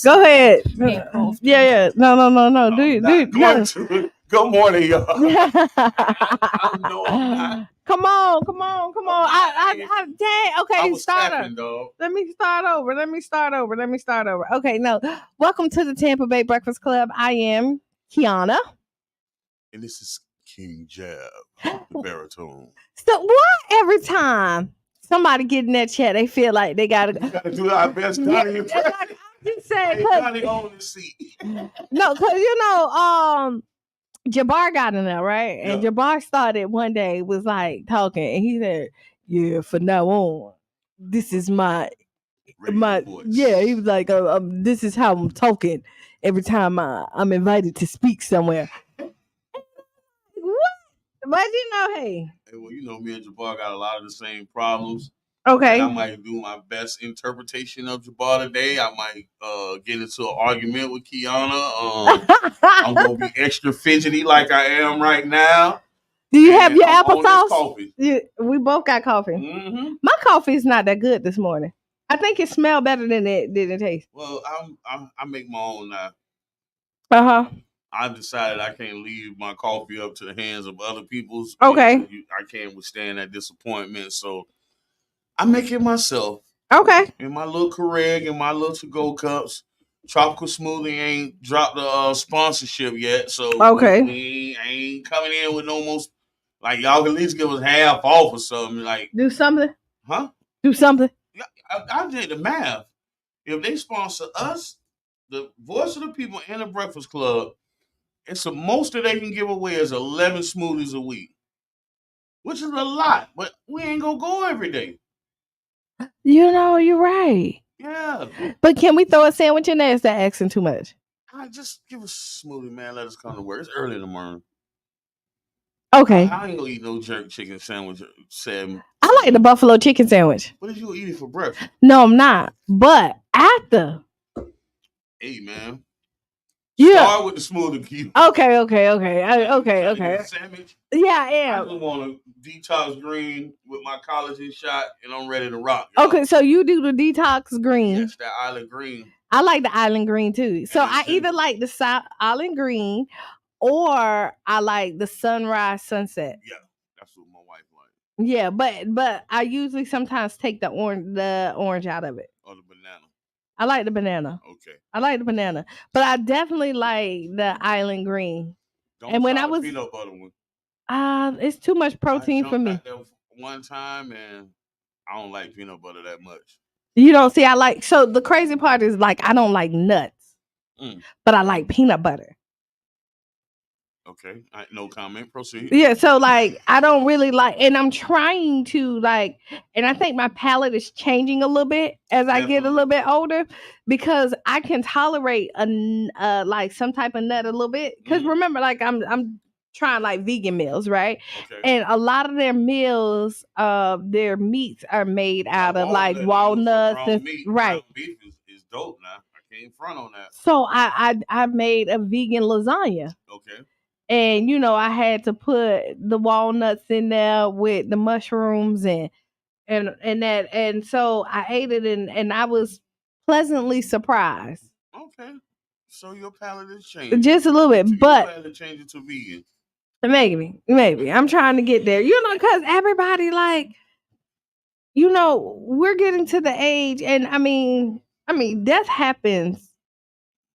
Go ahead. Yeah. No. Good morning, y'all. I know I'm not. Come on. Okay, start tapping, dog. Let me start over. Okay, no. Welcome to the Tampa Bay Breakfast Club. I am Qiana. And this is King Jab, the baritone. So what every time somebody get in that chat, they feel like they gotta do our best Donnie impression. Just say, Donnie on the seat. No, because Jabbar got in there, right? And Jabbar started one day, was like talking, and he said, "Yeah, for now on, this is my voice." Yeah." He was like, "This is how I'm talking every time I'm invited to speak somewhere." What? But hey, well, me and Jabbar got a lot of the same problems. Okay. And I might do my best interpretation of Jabbar today. I might get into an argument with Qiana. I'm gonna be extra fidgety like I am right now. Do you have your applesauce? Coffee. Yeah, we both got coffee. Mm-hmm. My coffee is not that good this morning. I think it smelled better than it tastes. Well, I make my own now. I've decided I can't leave my coffee up to the hands of other people's. Okay. I can't withstand that disappointment, so I make it myself. Okay. In my little Keurig and my little to-go cups. Tropical Smoothie ain't dropped the sponsorship yet, so okay. I ain't coming in with no most. Like, y'all can at least give us half off or something. Like, do something. Huh? Do something. Yeah, I did the math. If they sponsor us, the Voice of the People and the Breakfast Club, it's the most that they can give away is 11 smoothies a week, which is a lot, but we ain't gonna go every day. You're right. Yeah. But can we throw a sandwich in there? Is that asking too much? Just give us a smoothie, man. Let us come to work. It's early in the morning. Okay. I ain't gonna eat no jerk chicken sandwich. I like the buffalo chicken sandwich. What did you eat it for breakfast? No, I'm not. But after. Hey, man. Yeah. Start with the smoothie cube. Okay. Sandwich? Yeah, I am. I just want a detox green with my collagen shot, and I'm ready to rock. Okay, so you do the detox green. Yes, that island green. I like the island green too. So I either like the island green or I like the sunrise sunset. Yeah, that's what my wife likes. Yeah, but I usually sometimes take the orange out of it. Or the banana. I like the banana. Okay. I like the banana, but I definitely like the island green. Don't try the peanut butter one. It's too much protein for me. One time, and I don't like peanut butter that much. You don't see. So the crazy part is I don't like nuts, but I like peanut butter. Okay, no comment. Proceed. Yeah, so I don't really like, and I'm trying to and I think my palate is changing a little bit as I get a little bit older, because I can tolerate some type of nut a little bit. Because remember, I'm trying vegan meals, right? Okay. And a lot of their meals, their meats are made out of walnuts and meat. Right. Beef is dope now. I can't front on that. So I made a vegan lasagna. Okay. And I had to put the walnuts in there with the mushrooms and that, and so I ate it and I was pleasantly surprised. Okay, so your palate is changing just a little bit, but your palate change it to vegan. Maybe I'm trying to get there. Because everybody we're getting to the age, and I mean death happens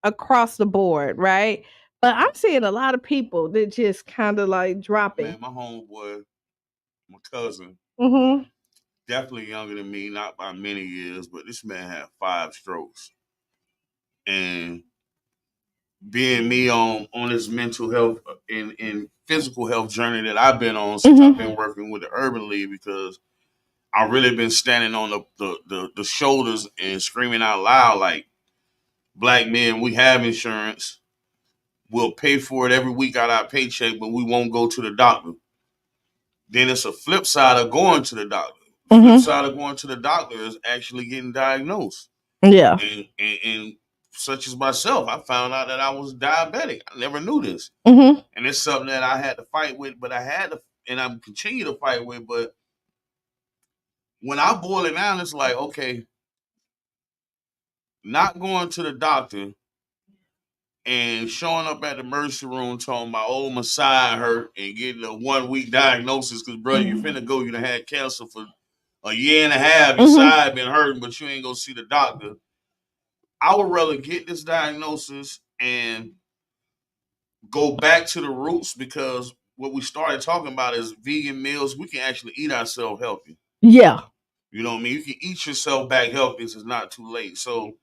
across the board, right? But I'm seeing a lot of people that just kind of dropping. Man, my homeboy, my cousin, definitely younger than me, not by many years, but this man had 5 strokes. And being me on his mental health and physical health journey that I've been on since I've been working with the Urban League, because I've really been standing on the shoulders and screaming out loud like, black men, we have insurance. We'll pay for it every week out of our paycheck, but we won't go to the doctor. Then it's a flip side of going to the doctor. The flip side of going to the doctor is actually getting diagnosed. Yeah. And such as myself, I found out that I was diabetic. I never knew this. And it's something that I had to fight with, but and I'm continue to fight with. But when I boil it down, it's like, okay, not going to the doctor and showing up at the emergency room talking about, oh, my side hurt, and getting a 1 week diagnosis because, bro, you finna go, you done had cancer for a year and a half, your side been hurting, but you ain't go see the doctor. I would rather get this diagnosis and go back to the roots, because what we started talking about is vegan meals. We can actually eat ourselves healthy. Yeah. You know what I mean? You can eat yourself back healthy. It's not too late. So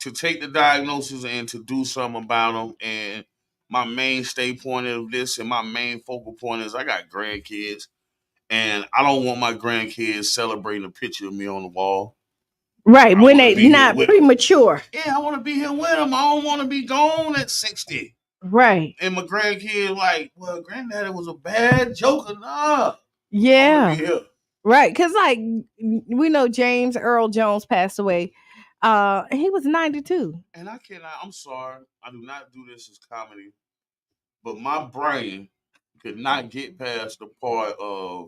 to take the diagnosis and to do something about them. And my mainstay point of this and my main focal point is I got grandkids, and I don't want my grandkids celebrating a picture of me on the wall. Right, when they not premature. Yeah, I want to be here with them. I don't want to be gone at 60. Right. And my grandkids like, well, granddaddy was a bad joker. Nah. Yeah. Right, because like we know James Earl Jones passed away. He was 92. And I'm sorry, I do not do this as comedy, but my brain could not get past the part of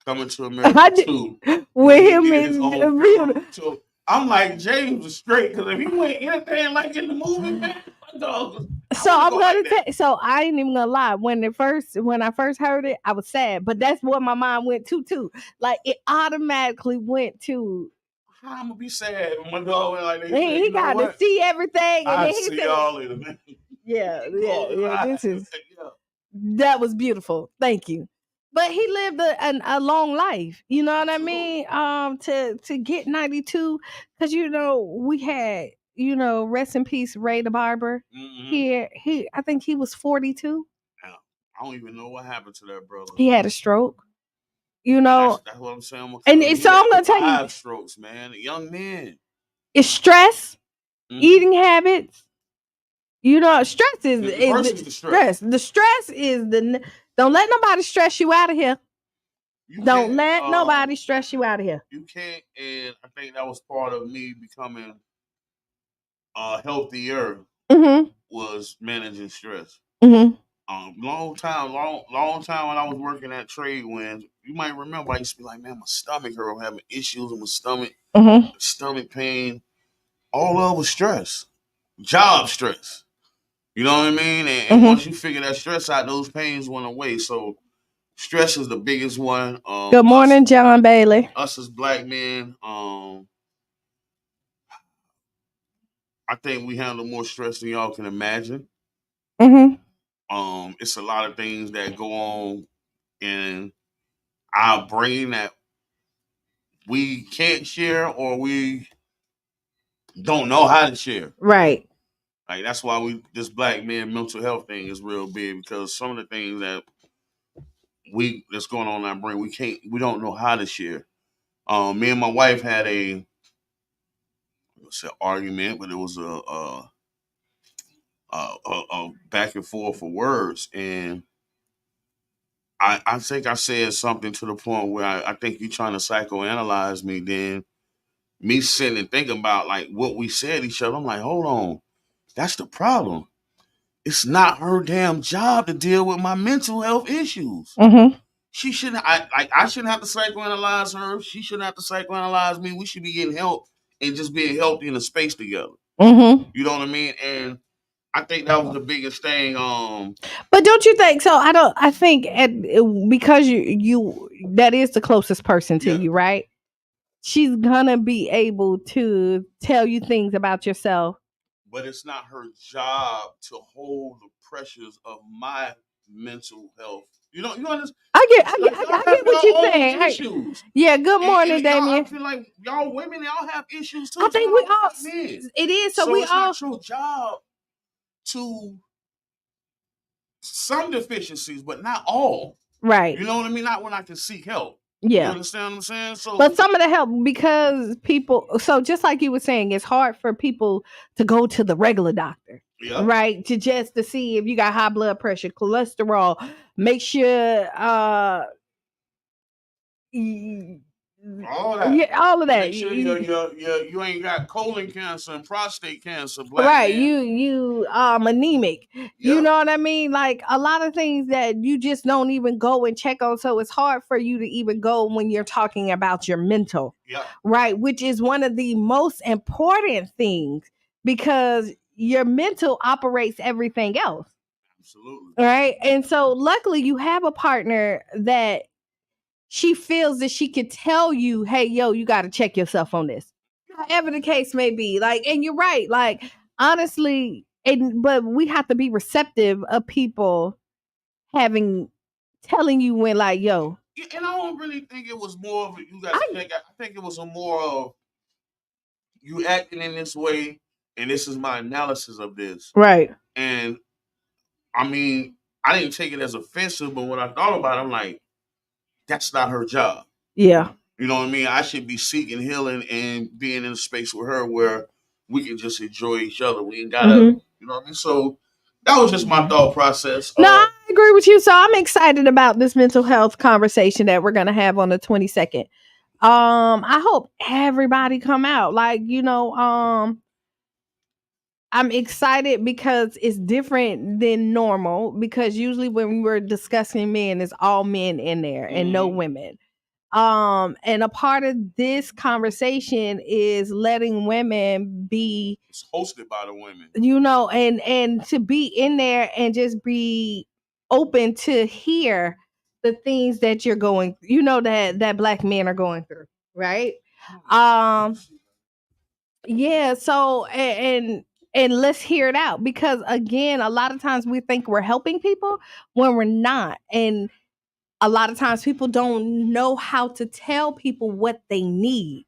Coming to America 2 with him in so I'm like, James was straight, because if he went anything like in the movie, man, so I'm gonna tell. So I ain't even gonna lie. When I first heard it, I was sad, but that's what my mind went to too. Like it automatically went to. How I'm gonna be sad when my dog went like that? He got to see everything, and I then he see said, y'all later, man. Yeah. This is that was beautiful. Thank you. But he lived a long life. You know what I mean? To get 92, because we had rest in peace Ray the barber. I think he was 42. I don't even know what happened to that brother. He had a stroke. That's what I'm saying. And so I'm gonna tell you, 5 strokes, man. A young man. It's stress, eating habits. Stress is the stress. The stress is don't let nobody stress you out of here. Don't let nobody stress you out of here. You can't, and I think that was part of me becoming healthier. Was managing stress. Long time when I was working at Trade Winds, you might remember I used to be like, man, my stomach hurt. I'm having issues with my stomach, stomach pain. All of it was stress, job stress. You know what I mean? And once you figure that stress out, those pains went away. So stress is the biggest one. Good morning, John Bailey. Us as black men, I think we handle more stress than y'all can imagine. It's a lot of things that go on in our brain that we can't share, or we don't know how to share. Right. Like that's why this black man mental health thing is real big, because some of the things that's going on in our brain, we don't know how to share. Me and my wife had an argument, but it was a back and forth for words, and I think I said something to the point where I think you're trying to psychoanalyze me. Then me sitting and thinking about like what we said to each other, I'm like, hold on, that's the problem. It's not her damn job to deal with my mental health issues. She shouldn't. I shouldn't have to psychoanalyze her. She shouldn't have to psychoanalyze me. We should be getting help and just being healthy in a space together. You know what I mean? And I think that was the biggest thing. But don't you think so? I think because you that is the closest person to you, right? She's gonna be able to tell you things about yourself. But it's not her job to hold the pressures of my mental health. You understand? I get what you're saying. Issues. Yeah. Good morning, and Damien. I feel like y'all women, y'all have issues too. I think we all. It is. So we it's all. Not your job to some deficiencies, but not all. Right. You know what I mean? Not when I can seek help. Yeah. You understand what I'm saying? So, but some of the help, because people, so just like you were saying, it's hard for people to go to the regular doctor, right? To see if you got high blood pressure, cholesterol, make sure All that. Yeah, all of that. Make sure you ain't got colon cancer and prostate cancer, black right, man. you anemic. Yep. You know what I mean? Like a lot of things that you just don't even go and check on. So it's hard for you to even go when you're talking about your mental. Yep. Right, which is one of the most important things because your mental operates everything else. Absolutely. Right. And so luckily you have a partner that she feels that she could tell you, hey, yo, you got to check yourself on this. However the case may be. Like, and you're right. Like, honestly, but we have to be receptive of people having telling you when, like, yo. And I don't really think it was more of you got to check out. I think it was a more of you acting in this way, and this is my analysis of this. Right. And I mean, I didn't take it as offensive, but when I thought about it, I'm like, that's not her job. Yeah. You know what I mean? I should be seeking healing and being in a space with her where we can just enjoy each other. We ain't gotta, you know what I mean? So that was just my thought process. No, I agree with you. So I'm excited about this mental health conversation that we're gonna have on the 22nd. I hope everybody come out. Like, I'm excited because it's different than normal because usually when we're discussing men, it's all men in there and no women. And a part of this conversation is letting women be it's hosted by the women. And to be in there and just be open to hear the things that you're going, that black men are going through, right? Yeah, so and let's hear it out because again, a lot of times we think we're helping people when we're not. And a lot of times people don't know how to tell people what they need.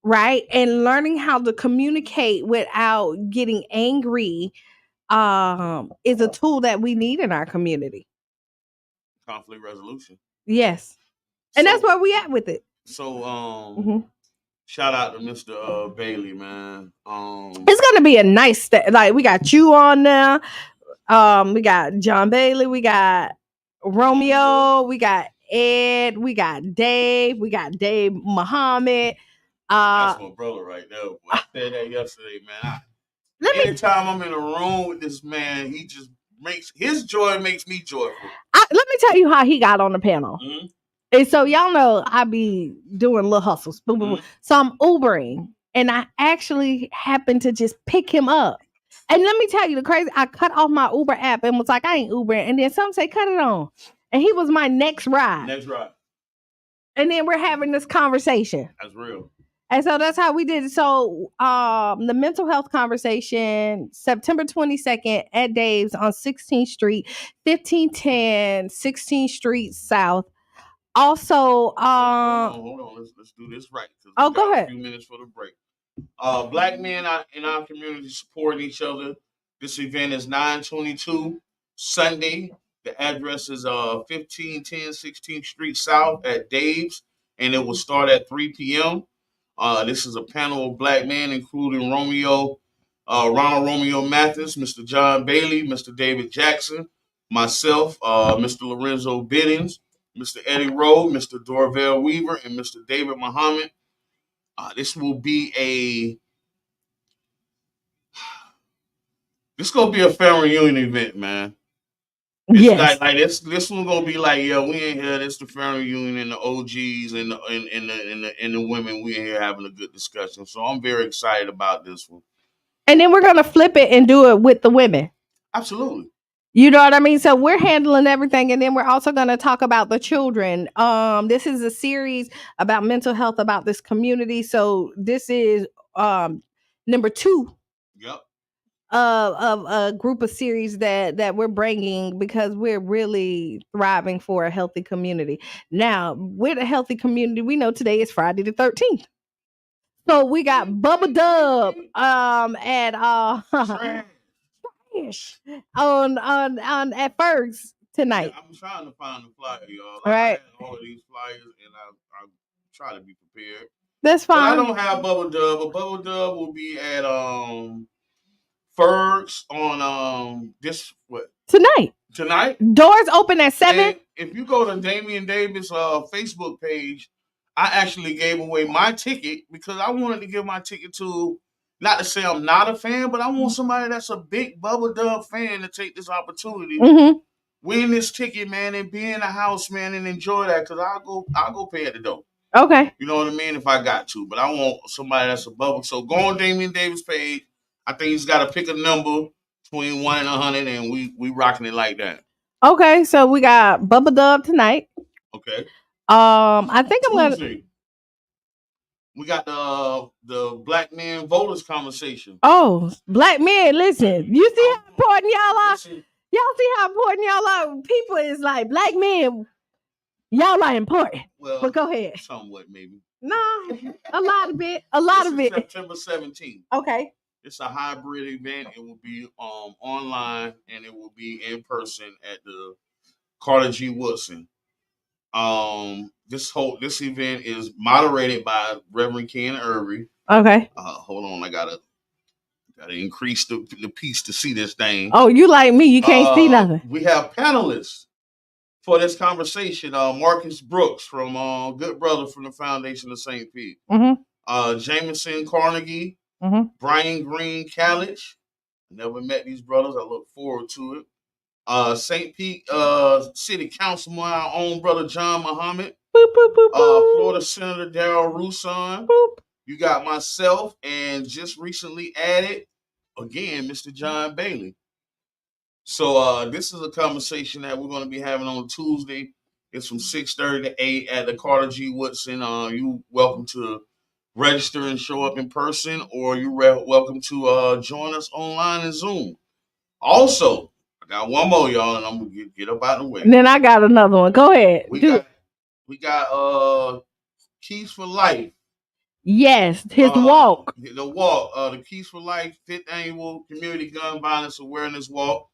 Right? And learning how to communicate without getting angry is a tool that we need in our community. Conflict resolution. Yes. And that's where we at with it. So shout out to Mr. Bailey, man. It's gonna be a nice like we got you on there. We got John Bailey, we got Romeo, we got Ed, we got Dave, Muhammad. That's my brother right there. I said that yesterday, man. Anytime I'm in a room with this man, he just makes his joy makes me joyful. Let me tell you how he got on the panel. And so y'all know I be doing little hustles. Boom, boom, boom. So I'm Ubering and I actually happened to just pick him up. And let me tell you the crazy, I cut off my Uber app and was like, I ain't Ubering. And then some say, cut it on. And he was my next ride. And then we're having this conversation. That's real. And so that's how we did it. So the mental health conversation, September 22nd at Dave's on 16th Street, 1510 16th Street South. Also, hold on. Let's do this right. Oh, go ahead. A few minutes for the break. Black men in our community supporting each other. This event is 9/22 Sunday. The address is 1510 16th Street South at Dave's, and it will start at 3 p.m. This is a panel of black men, including Ronald Romeo Mathis, Mr. John Bailey, Mr. David Jackson, myself, Mr. Lorenzo Biddings, Mr. Eddie Rowe, Mr. Dorvell Weaver, and Mr. David Muhammad. This will be this gonna be a family reunion event, man. It's like this one gonna be like, yeah, we ain't here. This the family reunion and the OGs and the women. We in here having a good discussion. So I'm very excited about this one. And then we're gonna flip it and do it with the women. Absolutely. You know what I mean? So we're handling everything, and then we're also going to talk about the children. This is a series about mental health about this community. So this is number 2. Yep. Of a group of series that we're bringing because we're really thriving for a healthy community. Now, with a healthy community, we know today is Friday the 13th. So we got Bubba Dub at on at Ferg's tonight. Yeah, I'm trying to find the flyer, y'all. All right. I have all of these flyers, and I try to be prepared. That's fine. But I don't have Bubba Dub, but Bubba Dub will be at Ferg's on tonight. Tonight. Doors open at 7. And if you go to Damian Davis' Facebook page, I actually gave away my ticket because I wanted to give my ticket to, not to say I'm not a fan, but I want somebody that's a big Bubba Dub fan to take this opportunity, win this ticket, man, and be in the house, man, and enjoy that. Cause I'll go pay at the door. Okay. You know what I mean? If I got to, but I want somebody that's a Bubba. So go on Damian Davis' page. I think he's got to pick a number between 1 and 100, and we rocking it like that. Okay, so we got Bubba Dub tonight. Okay. I think I'm Tuesday. gonna. We got the black men voters conversation. Oh, black men, listen. You see how important y'all are? Listen. Y'all see how important y'all are? People is like, black men, y'all are important. Well, but go ahead. Somewhat, maybe. No, a lot of it. A lot of it. September 17th. Okay. It's a hybrid event. It will be online and it will be in person at the Carter G. Woodson. This event is moderated by Reverend Qiana Irby. Okay. Hold on, I gotta increase the piece to see this thing. Oh, you like me? You can't see nothing. We have panelists for this conversation. Marcus Brooks from Good Brother from the Foundation of St. Pete. Jameson Carnegie. Brian Green Callich. Never met these brothers. I look forward to it. St. Pete City Councilman, our own brother John Muhammad. Boop, boop, boop, boop. Florida Senator Darrell Rousson. You got myself, and just recently added, again, Mr. John Bailey. So this is a conversation that we're going to be having on Tuesday. It's from 6:30 to 8 at the Carter G. Woodson. You welcome to register and show up in person, or you're welcome to join us online and Zoom. Also, I got one more, y'all, and I'm gonna get up out of the way. And then I got another one. Go ahead. We got Keys for Life. Yes, his walk. The walk. The Keys for Life 5th Annual Community Gun Violence Awareness Walk.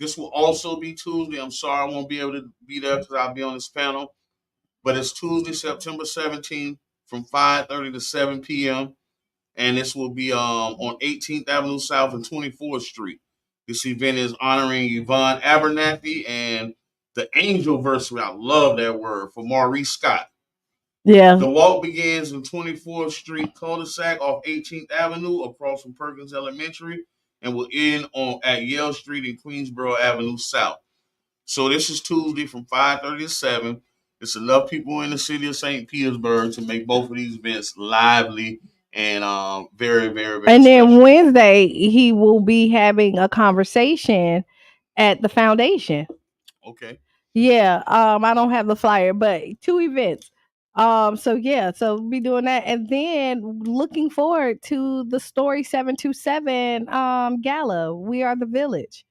This will also be Tuesday. I'm sorry I won't be able to be there because I'll be on this panel. But it's Tuesday, September 17th from 5:30 to 7 p.m. And this will be on 18th Avenue South and 24th Street. This event is honoring Yvonne Abernathy and the Angelversary. I love that word, for Maurice Scott. Yeah. The walk begins in 24th Street cul-de-sac off 18th Avenue across from Perkins Elementary and will end at Yale Street and Queensboro Avenue South. So this is Tuesday from 5:30 to 7. It's enough people in the city of St. Petersburg to make both of these events lively and very, very, very And special. then Wednesday, he will be having a conversation at the foundation. Okay. Yeah. I don't have the flyer, but 2 events. So we'll be doing that. And then looking forward to the Story 727 gala. We Are the Village.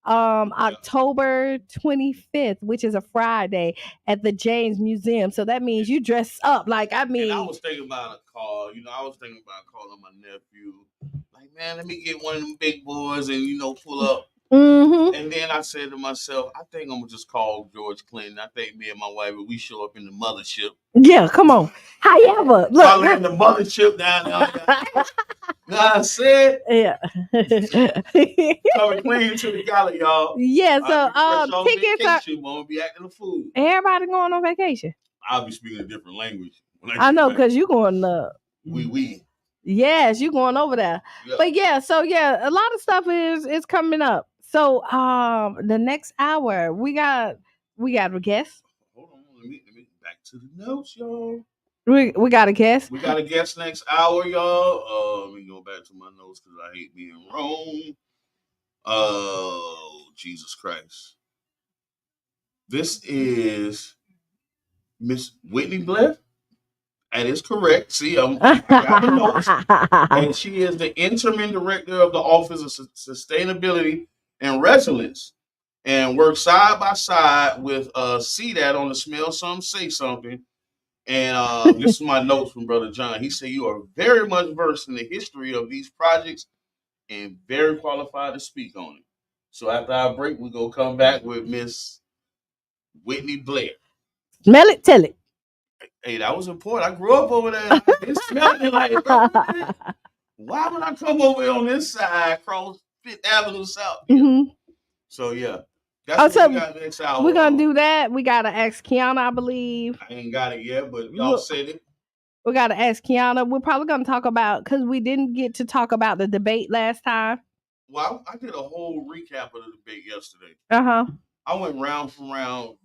October 25th, which is a Friday, at the James Museum. So that means you dress up. Like, I mean, and I was thinking about a call. I was thinking about calling my nephew. Like, man, let me get one of them big boys and pull up. And then I said to myself, I think I'm gonna just call George Clinton. I think me and my wife, we show up in the mothership. Yeah, come on. However, look, probably in the mothership down there. You know what I said? Yeah. Coming clean to the gala, y'all. Yeah, so tickets vacation, won't be acting a fool. Everybody going on vacation. I'll be speaking a different language. I know, because you're going we. Yes, you're going over there. Yeah. But a lot of stuff is coming up. So the next hour we got a guest. Hold on, let me back to the notes, y'all. We got a guest. We got a guest next hour, y'all. Let me go back to my notes because I hate being wrong. Oh, Jesus Christ. This is Miss Whitney Blair. That is correct. See, I got the notes. And she is the interim director of the Office of Sustainability and Resilience, and works side by side with CDAT on the Smell Something, Say Something. And this is my notes from Brother John. He said you are very much versed in the history of these projects and very qualified to speak on it. So after our break, we're going to come back with Miss Whitney Blair. Smell it, tell it. Hey, that was important. I grew up over there. I been smelling it like, bro, why would I come over here on this side, across 5th Avenue South? So, yeah. That's what we got next hour. We're going to do that. We got to ask Qiana, I believe. I ain't got it yet, but y'all said it. We got to ask Qiana. We're probably going to talk about, because we didn't get to talk about the debate last time. Well, I did a whole recap of the debate yesterday. Uh-huh. I went round for round,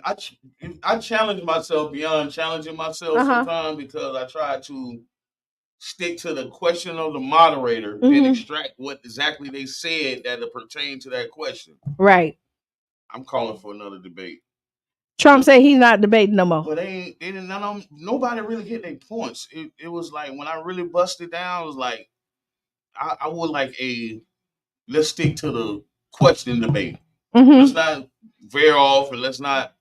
I challenged myself beyond challenging myself sometimes, because I tried to stick to the question of the moderator and extract what exactly they said that pertained to that question. Right. I'm calling for another debate. Trump said he's not debating no more. But nobody really hit their points. It was like, when I really busted down, it was like, I would like let's stick to the question debate. Let's not veer off, and let's not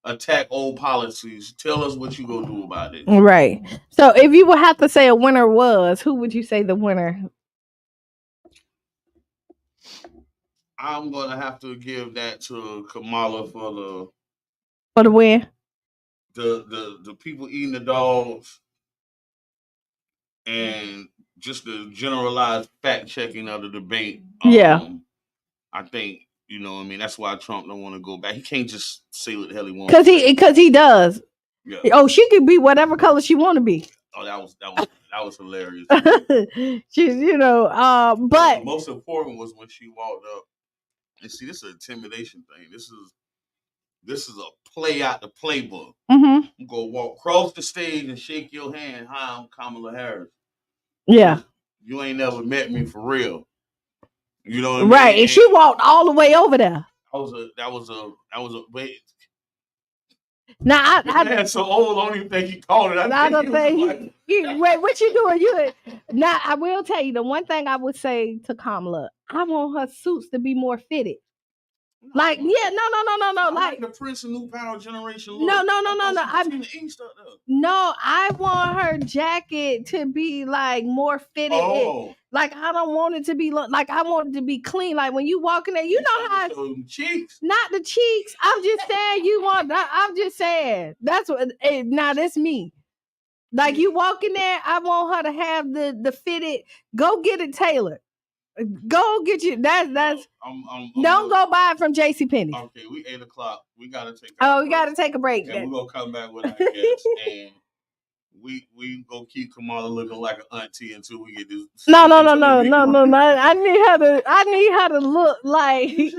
attack old policies. Tell us what you gonna do about it. Right. So if you would have to say a winner was, who would you say the winner? I'm gonna have to give that to Kamala for the win. The people eating the dogs, and just the generalized fact checking of the debate. I think, that's why Trump don't want to go back. He can't just say what the hell he wants. Because he does. Yeah. Oh, she could be whatever color she want to be. Oh, that was hilarious. She's, but the most important was when she walked up. And see, this is an intimidation thing. This is a play out the playbook. I'm gonna walk across the stage and shake your hand. Hi, I'm Kamala Harris. Yeah. You ain't never met me for real. You know what I mean? Right. And she walked all the way over there. That was a wait. Now I so old, I don't even think he called it. Wait, what you doing? Now I will tell you the one thing I would say to Kamala, I want her suits to be more fitted. Like, no. Like the Prince and New Power generation look. No. I want her jacket to be like more fitted. Oh. Like, I don't want it to be like, I want it to be clean. Like when you walk in there, you know how cheeks. Not the cheeks. I'm just saying I'm just saying. That's what now that's me. Like you walk in there, I want her to have the fitted, go get it tailored. Go get you. That's. Don't go buy it from JCPenney. Okay, we 8:00. We gotta take. We gotta take a break. And we're gonna come back with our guests, and we gonna keep Kamala looking like an auntie until we get this. No. I need her to look like.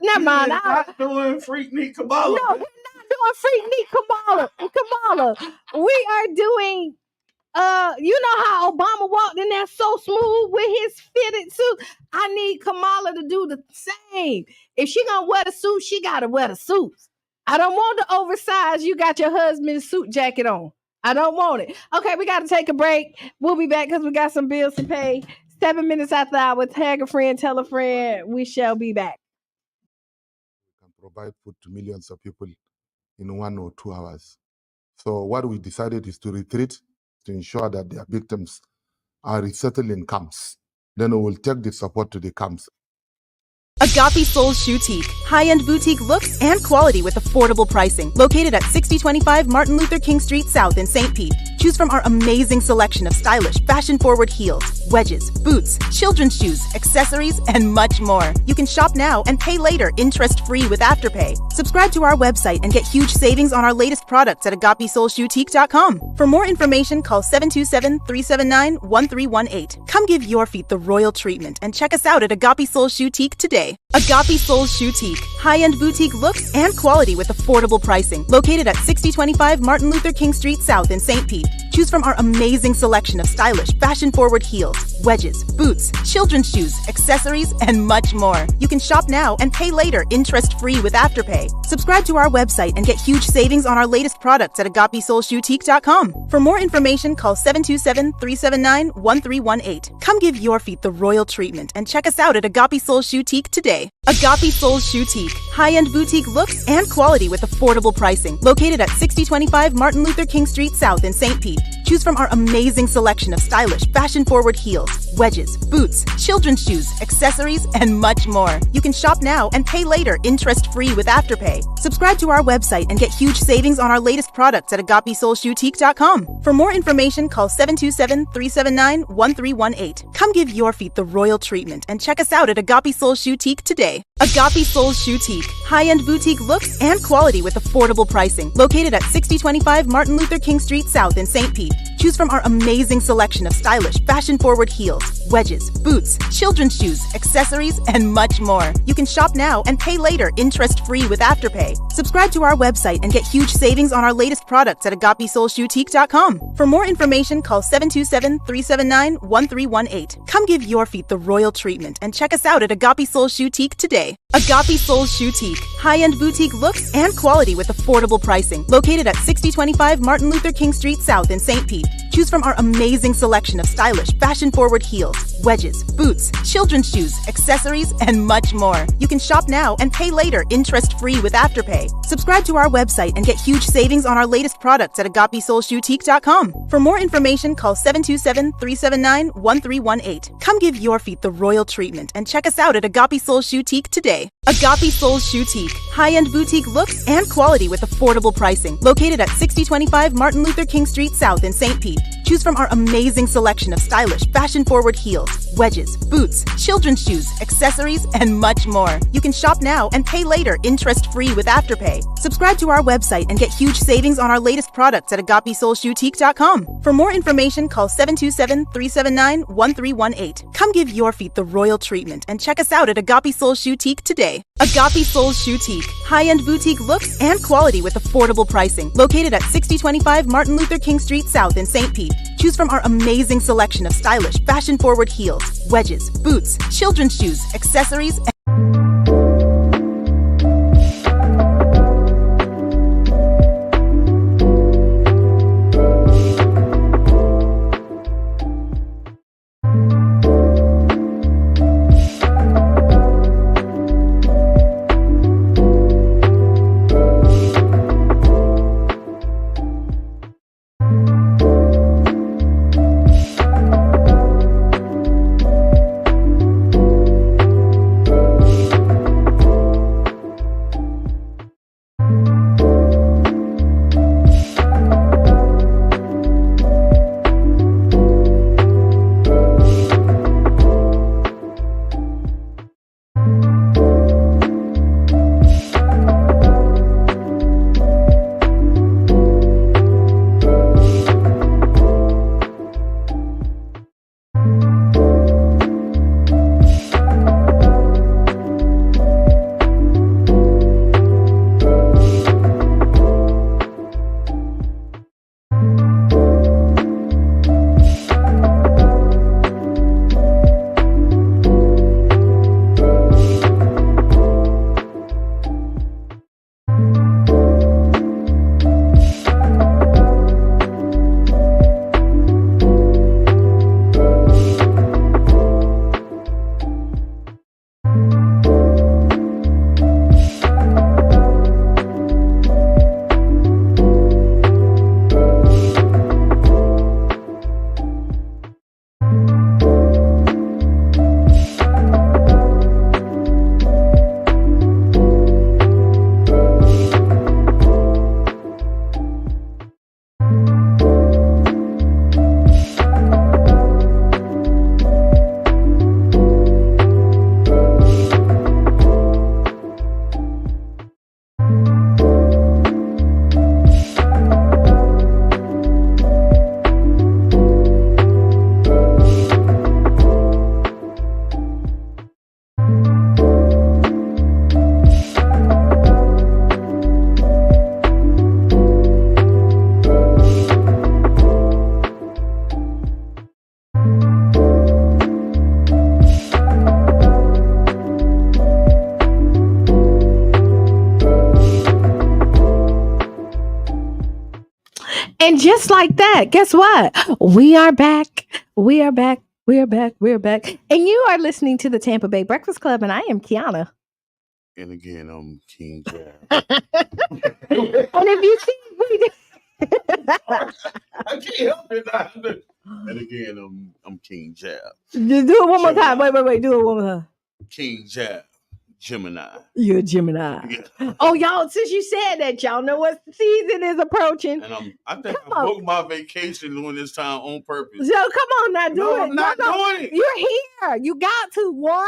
Never mind. Not doing freak neat Kamala. No, we're not doing freak neat Kamala. Kamala, we are doing. You know how Obama walked in there so smooth with his fitted suit? I need Kamala to do the same. If she gonna wear the suit, she gotta wear the suits. I don't want the oversized, you got your husband's suit jacket on. I don't want it. Okay, we gotta take a break. We'll be back because we got some bills to pay. 7 minutes after hour, tag a friend, tell a friend. We shall be back. We can provide food to millions of people in 1 or 2 hours. So what we decided is to retreat, to ensure that their victims are resettled in camps. Then we will take the support to the camps. Agape Soul Boutique. High-end boutique looks and quality with affordable pricing. Located at 6025 Martin Luther King Street South in St. Pete. Choose from our amazing selection of stylish, fashion-forward heels, wedges, boots, children's shoes, accessories, and much more. You can shop now and pay later, interest-free with Afterpay. Subscribe to our website and get huge savings on our latest products at agapesoulboutique.com. For more information, call 727-379-1318. Come give your feet the royal treatment and check us out at Agape Soul Boutique today. Agape Soul Boutique. High-end boutique looks and quality with affordable pricing. Located at 6025 Martin Luther King Street South in St. Pete. Choose from our amazing selection of stylish, fashion-forward heels, wedges, boots, children's shoes, accessories, and much more. You can shop now and pay later, interest-free with Afterpay. Subscribe to our website and get huge savings on our latest products at agapesoulboutique.com. For more information, call 727-379-1318. Come give your feet the royal treatment and check us out at Agape Soul Boutique today. Agape Soul Boutique. High-end boutique looks and quality with affordable pricing. Located at 6025 Martin Luther King Street South in St. Pete. Choose from our amazing selection of stylish, fashion-forward heels, wedges, boots, children's shoes, accessories, and much more. You can shop now and pay later, interest-free with Afterpay. Subscribe to our website and get huge savings on our latest products at agapesoulboutique.com. For more information, call 727-379-1318. Come give your feet the royal treatment and check us out at Agape Soul Boutique today. Agape Soul Boutique, high-end boutique looks and quality with affordable pricing. Located at 6025 Martin Luther King Street South in St. Pete. Choose from our amazing selection of stylish, fashion-forward heels, wedges, boots, children's shoes, accessories, and much more. You can shop now and pay later, interest-free with Afterpay. Subscribe to our website and get huge savings on our latest products at agapesoulboutique.com. For more information, call 727-379-1318. Come give your feet the royal treatment and check us out at Agape Soul Boutique today. Agape Soul Boutique, high-end boutique looks and quality with affordable pricing. Located at 6025 Martin Luther King Street South in St. Pete. Choose from our amazing selection of stylish, fashion-forward heels, wedges, boots, children's shoes, accessories, and much more. You can shop now and pay later, interest-free with Afterpay. Subscribe to our website and get huge savings on our latest products at agapesoulboutique.com. For more information, call 727-379-1318. Come give your feet the royal treatment and check us out at Agape Soul Boutique today. Agape Soul Boutique, high-end boutique looks and quality with affordable pricing. Located at 6025 Martin Luther King Street South in St. Pete. Choose from our amazing selection of stylish, fashion-forward heels, wedges, boots, children's shoes, accessories, and much more. You can shop now and pay later, interest-free with Afterpay. Subscribe to our website and get huge savings on our latest products at agapesoulboutique.com. For more information, call 727-379-1318. Come give your feet the royal treatment and check us out at Agape Soul Boutique today. Agape Soul Boutique, high-end boutique looks and quality with affordable pricing. Located at 6025 Martin Luther King Street South in St. Pete. Choose from our amazing selection of stylish, fashion-forward heels, wedges, boots, children's shoes, accessories, and And just like that, guess what? We are back. We are back. We are back. We are back. And you are listening to the Tampa Bay Breakfast Club, and I am Qiana. And again, I'm King Jab. And if you see, I can't help it. And again, I'm King Jab. Just do it one more time. Wait. Do it one more time. King Jab. Gemini. You're a Gemini. Yeah. Oh, y'all, since you said that, y'all know what season is approaching. And I think I booked my vacation during this time on purpose. So come on now, do it. I'm not doing it. You're here. You got to. One,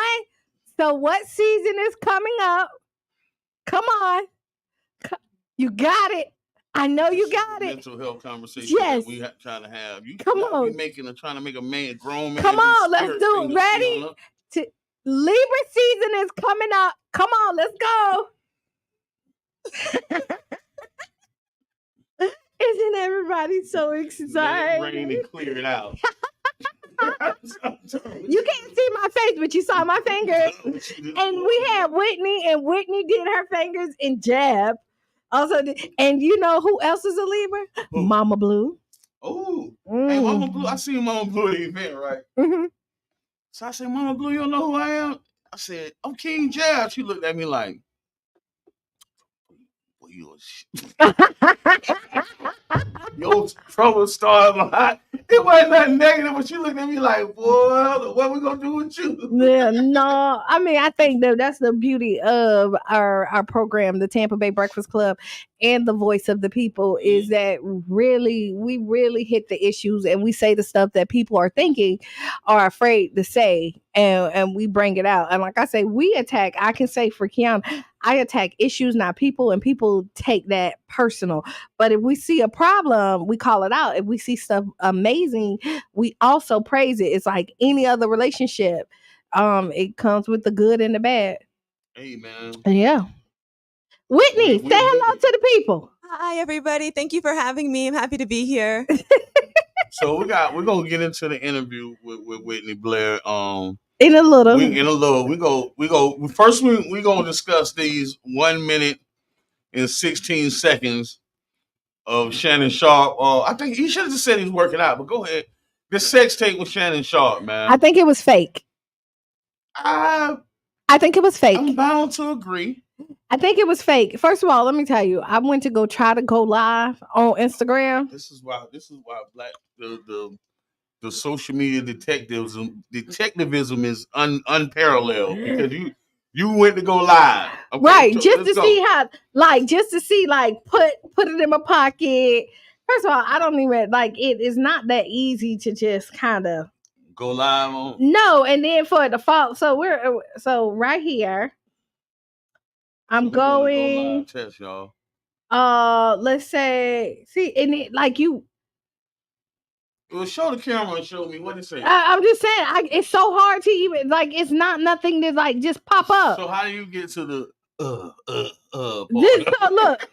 So what season is coming up? Come on. You got it. I know you got it. Mental health conversation that we trying to have. You come on. Trying to make a man, grown man. Come on, let's do it. Ready? Libra season is coming up. Come on, let's go. Isn't everybody so excited? Let it rain and clear it out. You can't see my face, but you saw my fingers. And we had Whitney, and Whitney did her fingers in jab. Also, and you know who else is a Libra? Who? Mama Blue. Oh, hey, Mama Blue. I seen Mama Blue at the event, right? Mm-hmm. So I said, Mama Blue, you don't know who I am? I said, I'm King Jab. She looked at me like, well, you Yo, trouble started. It wasn't nothing negative, but she looked at me like, boy, what we gonna do with you? Yeah, no, I mean, I think that's the beauty of our program, the Tampa Bay Breakfast Club, and the Voice of the People, is that we really hit the issues, and we say the stuff that people are thinking, are afraid to say, and we bring it out. And like I say, I can say for Qiana, I attack issues, not people, and people take that personal. But if we see a problem, we call it out. If we see stuff amazing, we also praise it. It's like any other relationship. It comes with the good and the bad. Hey, man. Yeah. Whitney, say hello to the people. Hi, everybody. Thank you for having me. I'm happy to be here. So we're gonna get into the interview with Whitney Blair. In a little. First, we're gonna discuss these 1 minute and 16 seconds of Shannon Sharpe. I think he should have just said he's working out, but go ahead. The sex tape with Shannon Sharpe, man. I think it was fake. I think it was fake. I'm bound to agree. I think it was fake. First of all, let me tell you, I went to go live on Instagram. This is why the social media detectivism is unparalleled, because you went to go live. Okay, right, just to see how, put it in my pocket. First of all, I don't even it is not that easy to just kind of go live on. No, and then for the fall, so right here. I'm going. Go live test, y'all. Let's say, see, and it you. Well, show the camera and show me what it says. I'm just saying, it's so hard to even it's not nothing to just pop up. So how do you get to the This, so look,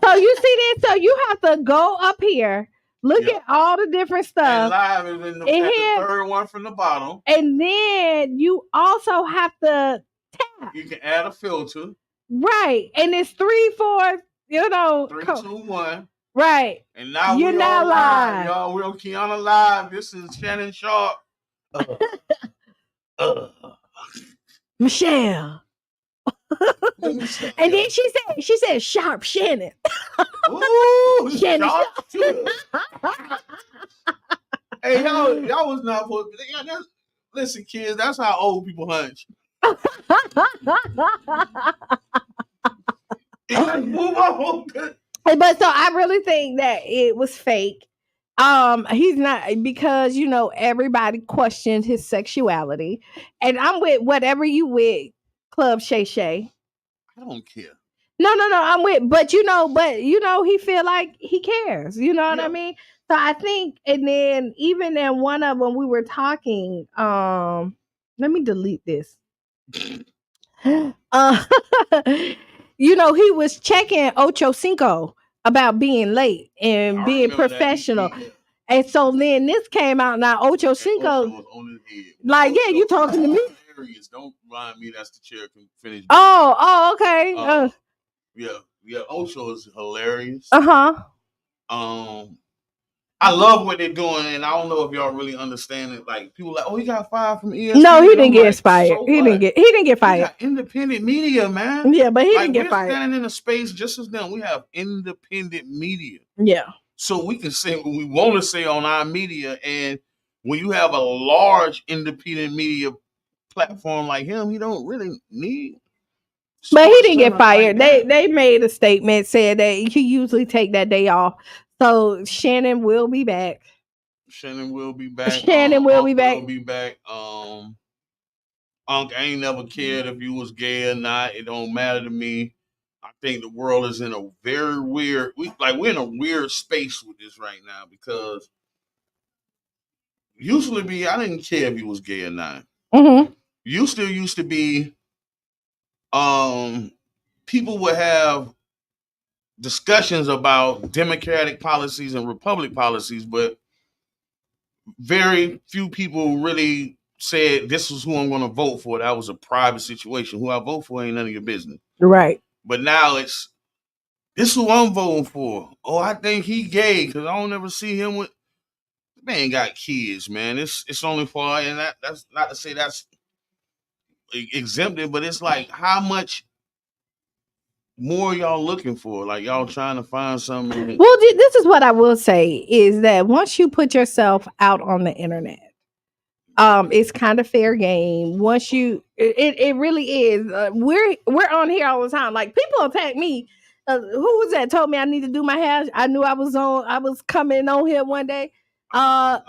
so you see this, so you have to go up here. Look at all the different stuff. And live is in the third one from the bottom. And then you also have to tap. You can add a filter. Right. And it's 3, 4, 3, 2, 1. Right. And now you're now live. Y'all, we're on Qiana Live. This is Shannon Sharpe. Michelle. And then she said Sharpe Shannon. Ooh, Shannon Sharpe. Hey, y'all was not supposed to. Listen, kids, that's how old people hunch. Move on. But so I really think that it was fake. He's not, because everybody questioned his sexuality, and I'm with whatever you with, Club Shay Shay. I don't care. No, I'm with, but he feel like he cares. You know what I mean? So I think, and then even in one of them we were talking. Let me delete this. He was checking Ocho Cinco about being late and being professional. And so then this came out. Now Ocho Cinco was on his head. Ocho, you talking to me? Hilarious. Don't remind me that's the chair can finish. Oh, okay. Yeah, Ocho is hilarious. I love what they're doing, and I don't know if y'all really understand it. Like, people like, oh, he got fired from ESPN. No, he didn't get expired. So he didn't get fired. We got independent media, man. Yeah, but he didn't get fired. We're standing in a space just as them. We have independent media. Yeah. So we can say what we want to say on our media, and when you have a large independent media platform like him, you don't really need. But he didn't get fired. They made a statement, said that he usually take that day off. So Shannon will be back. Shannon will be back. Shannon will be back. Will be back. Unc, I ain't never cared if you was gay or not. It don't matter to me. I think the world is in a very weird, we're in a weird space with this right now because usually I didn't care if you was gay or not. Mm-hmm. You still used to be, people would have discussions about Democratic policies and Republic policies, but very few people really said this is who I'm going to vote for. That was a private situation. Who I vote for ain't none of your business. Right. But now it's this is who I'm voting for. Oh, I think he gay because I don't ever see him with. Man got kids, man. It's only for and that's not to say that's exempted, but it's like how much more y'all looking for? Like y'all trying to find something. Well, this is what I will say is that once you put yourself out on the internet, it's kind of fair game. Once you, it really is. We're on here all the time. Like people attack me. Who was that? Told me I need to do my hair. I knew I was coming on here one day. But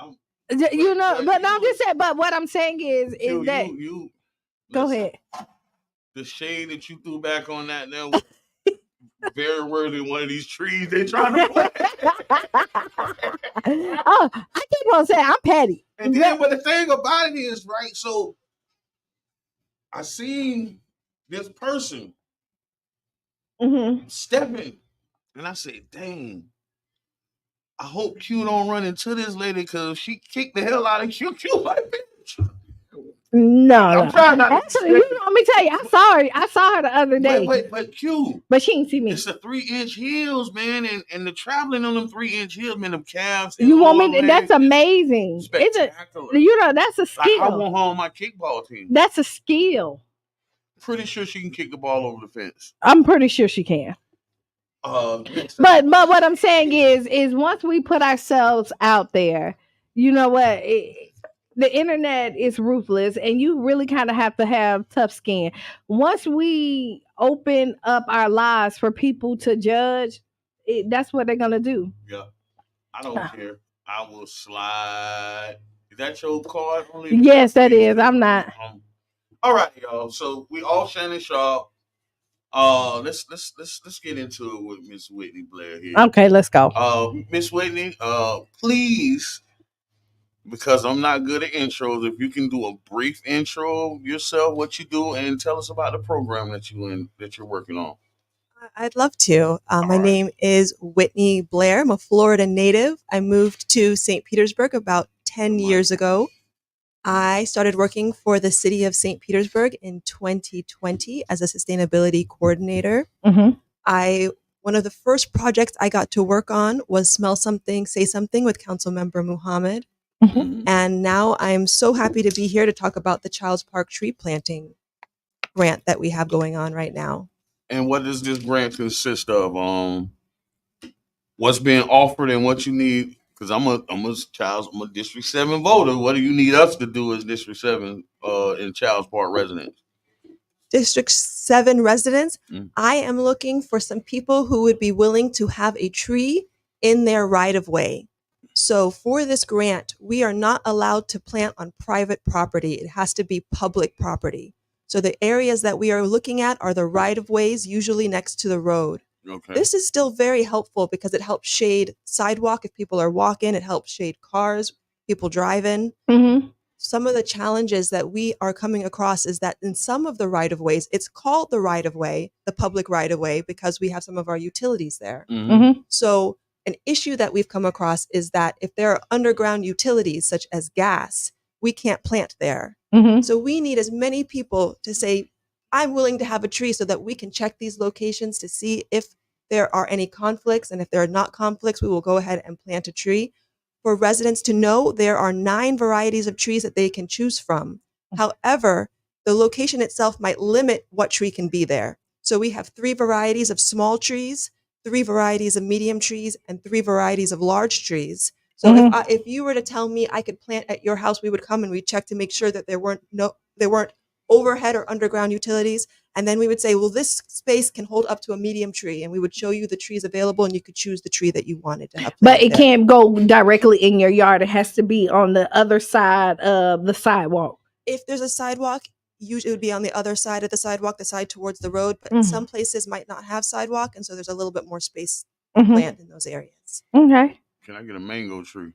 no, I'm just saying. But what I'm saying is that you go ahead. The shade that you threw back on that now was very worthy. One of these trees they trying to plant. Oh, I keep on saying I'm petty. And then, but the thing about it is, right? So I seen this person stepping, and I said, "Dang, I hope Q don't run into this lady because she kicked the hell out of Q. Like, bitch." No, I'm trying not. Actually, let me tell you, I saw her the other day. But Q, but she didn't see me. It's a 3-inch heels, man, and the traveling on them 3-inch heels, man, them calves. You want me? That's amazing. Spectacular. That's a skill. Like I want her on my kickball team. That's a skill. Pretty sure she can kick the ball over the fence. I'm pretty sure she can. But what I'm saying is once we put ourselves out there, you know what? The internet is ruthless, and you really kind of have to have tough skin. Once we open up our lives for people to judge, that's what they're gonna do. Yeah, I don't care. I will slide. Is that your card? Yes, that is. I'm not. All right, y'all. So we all Shannon Sharp. Let's get into it with Miss Whitney Blair here. Okay, let's go. Miss Whitney, please. Because I'm not good at intros, if you can do a brief intro of yourself, what you do, and tell us about the program that you're working on. I'd love to. My name is Whitney Blair. I'm a Florida native. I moved to St. Petersburg about 10 years ago. I started working for the city of St. Petersburg in 2020 as a sustainability coordinator. One of the first projects I got to work on was Smell Something, Say Something with Councilmember Muhammad. And now I'm so happy to be here to talk about the Child's Park tree planting grant that we have going on right now. And what does this grant consist of? What's being offered and what you need? Because I'm a District 7 voter. What do you need us to do as District 7 in Child's Park residents? District 7 residents, I am looking for some people who would be willing to have a tree in their right-of-way. So for this grant, we are not allowed to plant on private property. It has to be public property. So the areas that we are looking at are the right-of-ways, usually next to the road. Okay. This is still very helpful because it helps shade sidewalk if people are walking. It helps shade cars, people driving. Some of the challenges that we are coming across is that in some of the right-of-ways, it's called the right-of-way, the public right-of-way, because we have some of our utilities there. So an issue that we've come across is that if there are underground utilities such as gas, we can't plant there. So we need as many people to say, I'm willing to have a tree so that we can check these locations to see if there are any conflicts. And if there are not conflicts, we will go ahead and plant a tree. For residents to know, there are 9 varieties of trees that they can choose from. However, the location itself might limit what tree can be there. So we have 3 varieties of small trees, 3 varieties of medium trees, and 3 varieties of large trees. So if you were to tell me I could plant at your house, we would come and we'd check to make sure that there weren't overhead or underground utilities. And then we would say, well, this space can hold up to a medium tree. And we would show you the trees available and you could choose the tree that you wanted to have. But it can't go directly in your yard. It has to be on the other side of the sidewalk. If there's a sidewalk, usually it would be on the other side of the sidewalk, the side towards the road, but some places might not have sidewalk, and so there's a little bit more space to plant in those areas. Okay. Can I get a mango tree?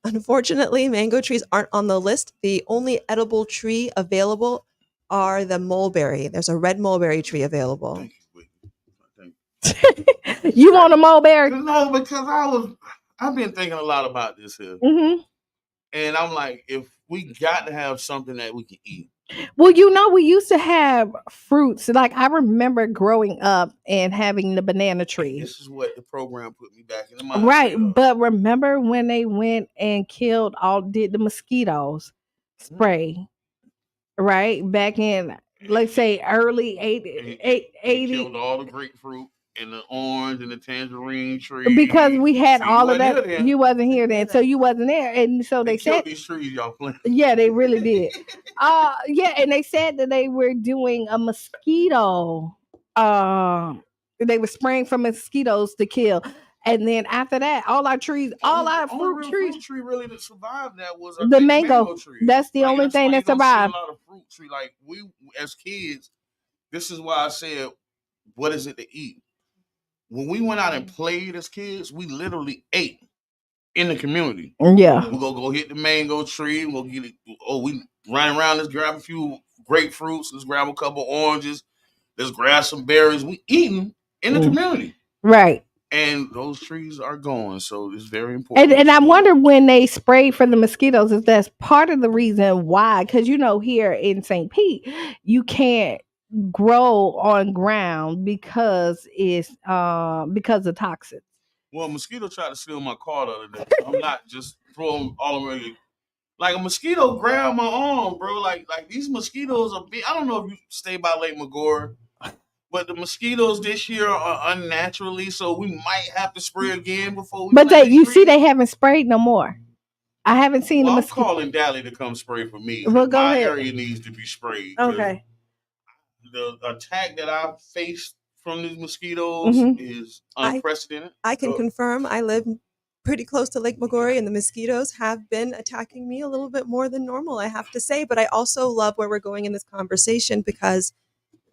Unfortunately, mango trees aren't on the list. The only edible tree available are the mulberry. There's a red mulberry tree available. Thank you. You want a mulberry? No, because I've been thinking a lot about this here. And I'm like, if we got to have something that we can eat. Well, we used to have fruits. Like I remember growing up and having the banana tree. This is what the program put me back in the mind. Right, but remember when they went and did the mosquitoes spray? Right, back in let's say early 80s. They killed all the grapefruit and the orange and the tangerine tree. Because we had all of that. You wasn't here then, so you wasn't there. And so they said these trees y'all planted. Yeah, they really did. Yeah, and they said that they were doing a mosquito. They were spraying for mosquitoes to kill. And then after that, all our fruit trees. Tree really that survived that was the mango tree. That's the only thing that survived. A lot of fruit tree. Like we as kids, this is why I said, what is it to eat? When we went out and played as kids, we literally ate in the community. Yeah. We'll go hit the mango tree. We'll get it. Oh, we run around. Let's grab a few grapefruits. Let's grab a couple oranges. Let's grab some berries. We eating in the community. Right. And those trees are gone. So it's very important. And I wonder when they spray for the mosquitoes, if that's part of the reason why. Because, here in St. Pete, you can't grow on ground because of toxins. Well, a mosquito tried to steal my car the other day. I'm not just throwing all the way. Like a mosquito grabbed my arm, bro. Like these mosquitoes are big. I don't know if you stay by Lake Magor, but the mosquitoes this year are unnaturally, so we might have to spray again before we. But they haven't sprayed no more. I haven't seen them. I'm calling Dally to come spray for me. Well, go ahead. My area needs to be sprayed. Okay. The attack that I've faced from these mosquitoes is unprecedented. I can confirm. I live pretty close to Lake Magor, and the mosquitoes have been attacking me a little bit more than normal, I have to say. But I also love where we're going in this conversation because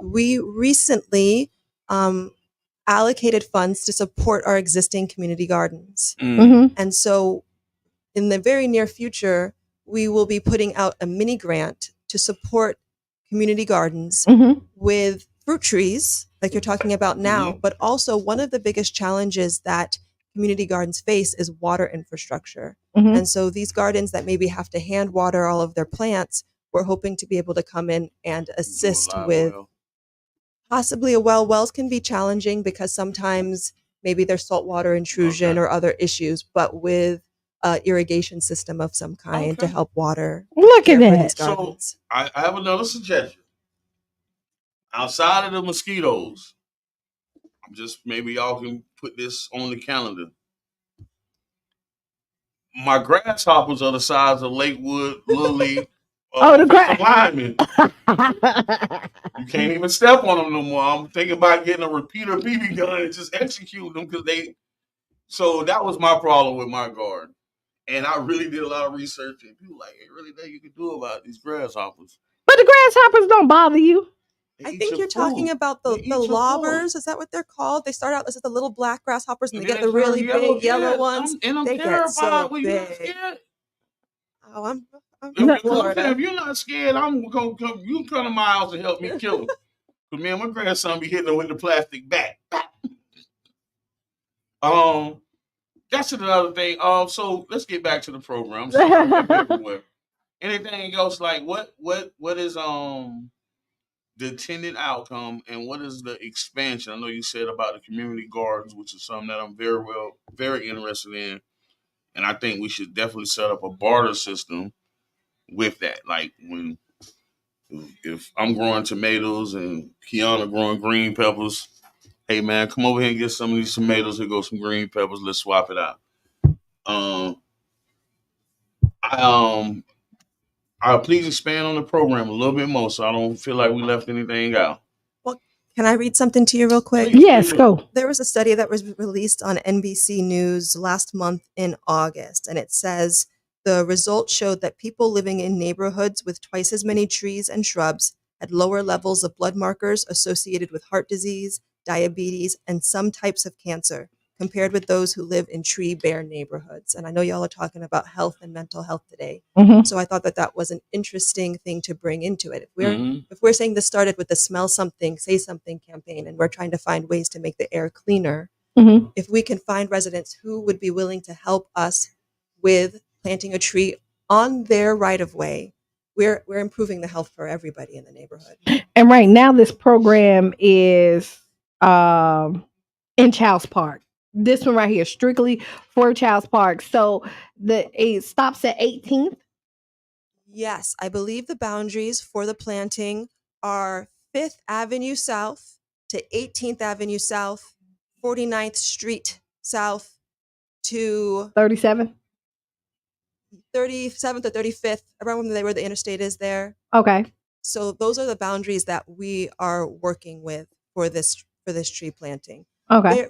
we recently allocated funds to support our existing community gardens. And so in the very near future, we will be putting out a mini grant to support community gardens with fruit trees like you're talking about now. But also one of the biggest challenges that community gardens face is water infrastructure. And so these gardens that maybe have to hand water all of their plants, we're hoping to be able to come in and assist with possibly a well. Wells can be challenging because sometimes maybe there's saltwater intrusion or other issues, but with irrigation system of some kind to help water. Look at that. So I have another suggestion. Outside of the mosquitoes, maybe y'all can put this on the calendar. My grasshoppers are the size of Lakewood, Lily. The grass linemen. You can't even step on them no more. I'm thinking about getting a repeater BB gun and just execute them because So that was my problem with my garden. And I really did a lot of research, and people like, hey, really, nothing you can do about these grasshoppers. But the grasshoppers don't bother you. I think you're talking about the lobbers. Is that what they're called? They start out as the little black grasshoppers, and they get the really big yellow ones. I'm they terrified. Get so big. You not scared? Oh, I'm if you're not scared, I'm gonna come. You can come to my house and help me kill them. But man, my grandson be hitting them with the plastic bat. That's another thing. So let's get back to the program. Anything else? Like what is the intended outcome, and what is the expansion? I know you said about the community gardens, which is something that I'm very interested in, and I think we should definitely set up a barter system with that. Like if I'm growing tomatoes and Qiana growing green peppers, hey man, come over here and get some of these tomatoes. Here go some green peppers. Let's swap it out. Please expand on the program a little bit more, so I don't feel like we left anything out. Well, can I read something to you real quick? Yes, go. There was a study that was released on NBC News last month in August, and it says the results showed that people living in neighborhoods with twice as many trees and shrubs had lower levels of blood markers associated with heart disease, diabetes, and some types of cancer compared with those who live in tree-bare neighborhoods. And I know y'all are talking about health and mental health today. So I thought that that was an interesting thing to bring into it. If we're saying this started with the Smell Something, Say Something campaign, and we're trying to find ways to make the air cleaner, if we can find residents who would be willing to help us with planting a tree on their right of way, we're improving the health for everybody in the neighborhood. And right now, this program is in Childs Park. This one right here, strictly for Childs Park. So it stops at 18th. Yes, I believe the boundaries for the planting are 5th Avenue South to 18th Avenue South, 49th Street South to 37th. 37th or 35th, around where the interstate is there. Okay. So those are the boundaries that we are working with for this tree planting. Okay.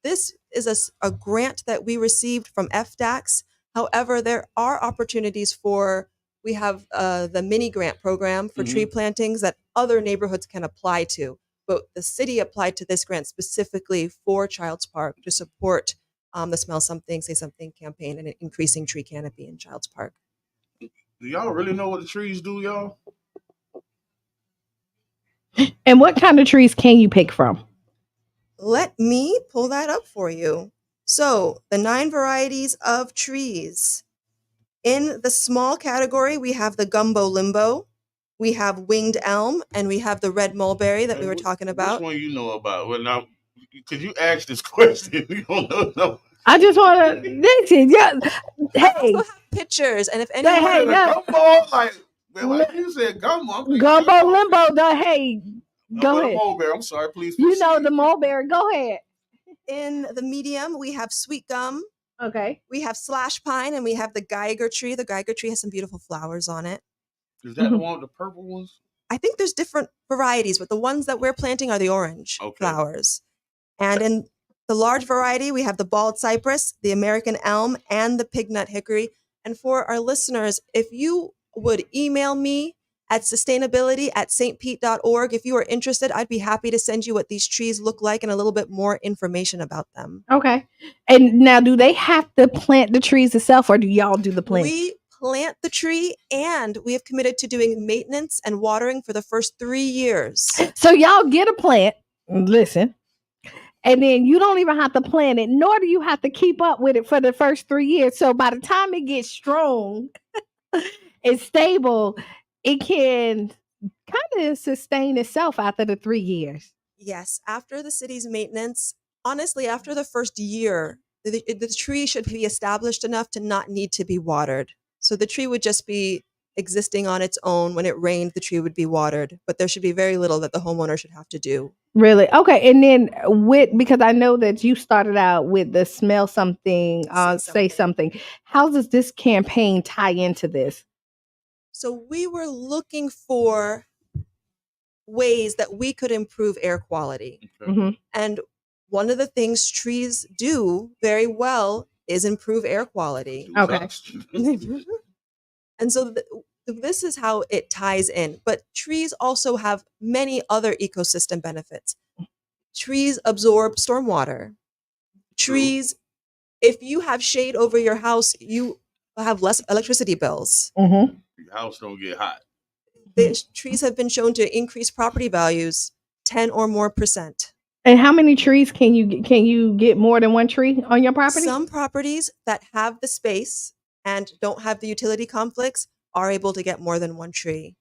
This is a grant that we received from FDACS. However, there are opportunities we have the mini grant program for tree plantings that other neighborhoods can apply to. But the city applied to this grant specifically for Childs Park to support the Smell Something, Say Something campaign and increasing tree canopy in Childs Park. Do y'all really know what the trees do, y'all? And what kind of trees can you pick from? Let me pull that up for you. So, the 9 varieties of trees. In the small category, we have the gumbo limbo, we have winged elm, and we have the red mulberry that we were talking about. Which one you know about? Well, now, could you ask this question? You don't know. No. I just want to listen. Yeah. Hey. I also have pictures, and if anyone... Hey, gumbo, like you said, gumbo. Gumbo limbo, go ahead. Mulberry. I'm sorry, please. You know the mulberry. Go ahead. In the medium, we have sweet gum. Okay. We have slash pine, and we have the Geiger tree. The Geiger tree has some beautiful flowers on it. Is that the one with the purple ones? I think there's different varieties, but the ones that we're planting are the orange flowers. And in the large variety, we have the bald cypress, the American elm, and the pignut hickory. And for our listeners, if you would email me at sustainability@stpete.org. If you are interested, I'd be happy to send you what these trees look like and a little bit more information about them. Okay. And now, do they have to plant the trees itself, or do y'all do the planting? We plant the tree, and we have committed to doing maintenance and watering for the first 3 years. So y'all get a plant, listen, and then you don't even have to plant it, nor do you have to keep up with it for the first 3 years. So by the time it gets strong and stable, it can kind of sustain itself after the 3 years. Yes. After the city's maintenance, honestly, after the first year, the tree should be established enough to not need to be watered. So the tree would just be existing on its own. When it rained, the tree would be watered, but there should be very little that the homeowner should have to do. Really? Okay. And then because I know that you started out with the Smell Something, Say Something. How does this campaign tie into this? So we were looking for ways that we could improve air quality. Mm-hmm. And one of the things trees do very well is improve air quality. Okay. And so this is how it ties in. But trees also have many other ecosystem benefits. Trees absorb stormwater. Trees, if you have shade over your house, you have less electricity bills. Mm-hmm. Your house don't get hot. The trees have been shown to increase property values 10 or more %. And how many trees can you get more than one tree on your property? Some properties that have the space and don't have the utility conflicts are able to get more than one tree.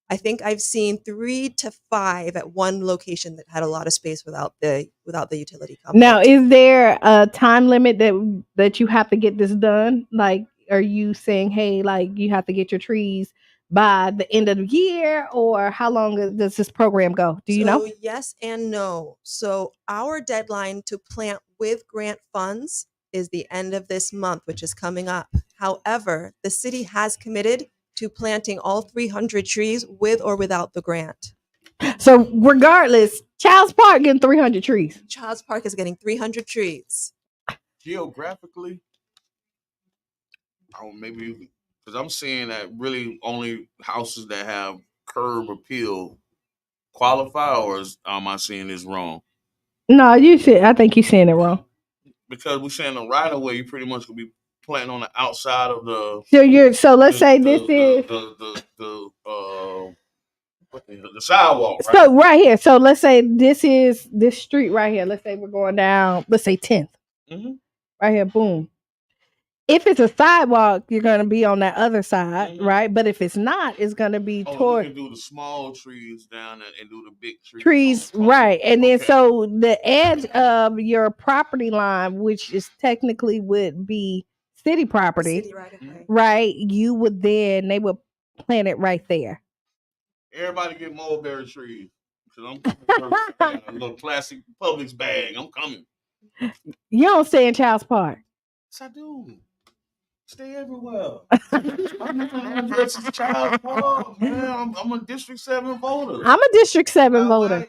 I think I've seen 3 to 5 at one location that had a lot of space without the utility conflict. Now, is there a time limit that you have to get this done? Like, are you saying, hey, like you have to get your trees by the end of the year, or how long does this program go? Do you know? Yes and no. So our deadline to plant with grant funds is the end of this month, which is coming up. However, the city has committed to planting all 300 trees with or without the grant. So regardless, Childs Park getting 300 trees. Childs Park is getting 300 trees. Geographically, maybe because I'm seeing that really only houses that have curb appeal qualify, or am I seeing this wrong? No, I think you're saying it wrong. Because we're saying the right of way, you pretty much could be planting on the outside of the. So let's say this is the sidewalk. Right? So right here. So let's say this is this street right here. Let's say we're going down. Let's say 10th. Mm-hmm. Right here. Boom. If it's a sidewalk, you're going to be on that other side, right? But if it's not, it's going to be toward. You can do the small trees down there and do the big trees, right? And then so the edge of your property line, which is technically would be city property, right? You would they would plant it right there. Everybody get mulberry trees. Because I'm coming a little plastic Publix bag. I'm coming. You don't stay in Child's Park. Yes, I do. Stay everywhere. I'm just Child's Park, man. I'm a District 7 voter. I'm a District 7 voter.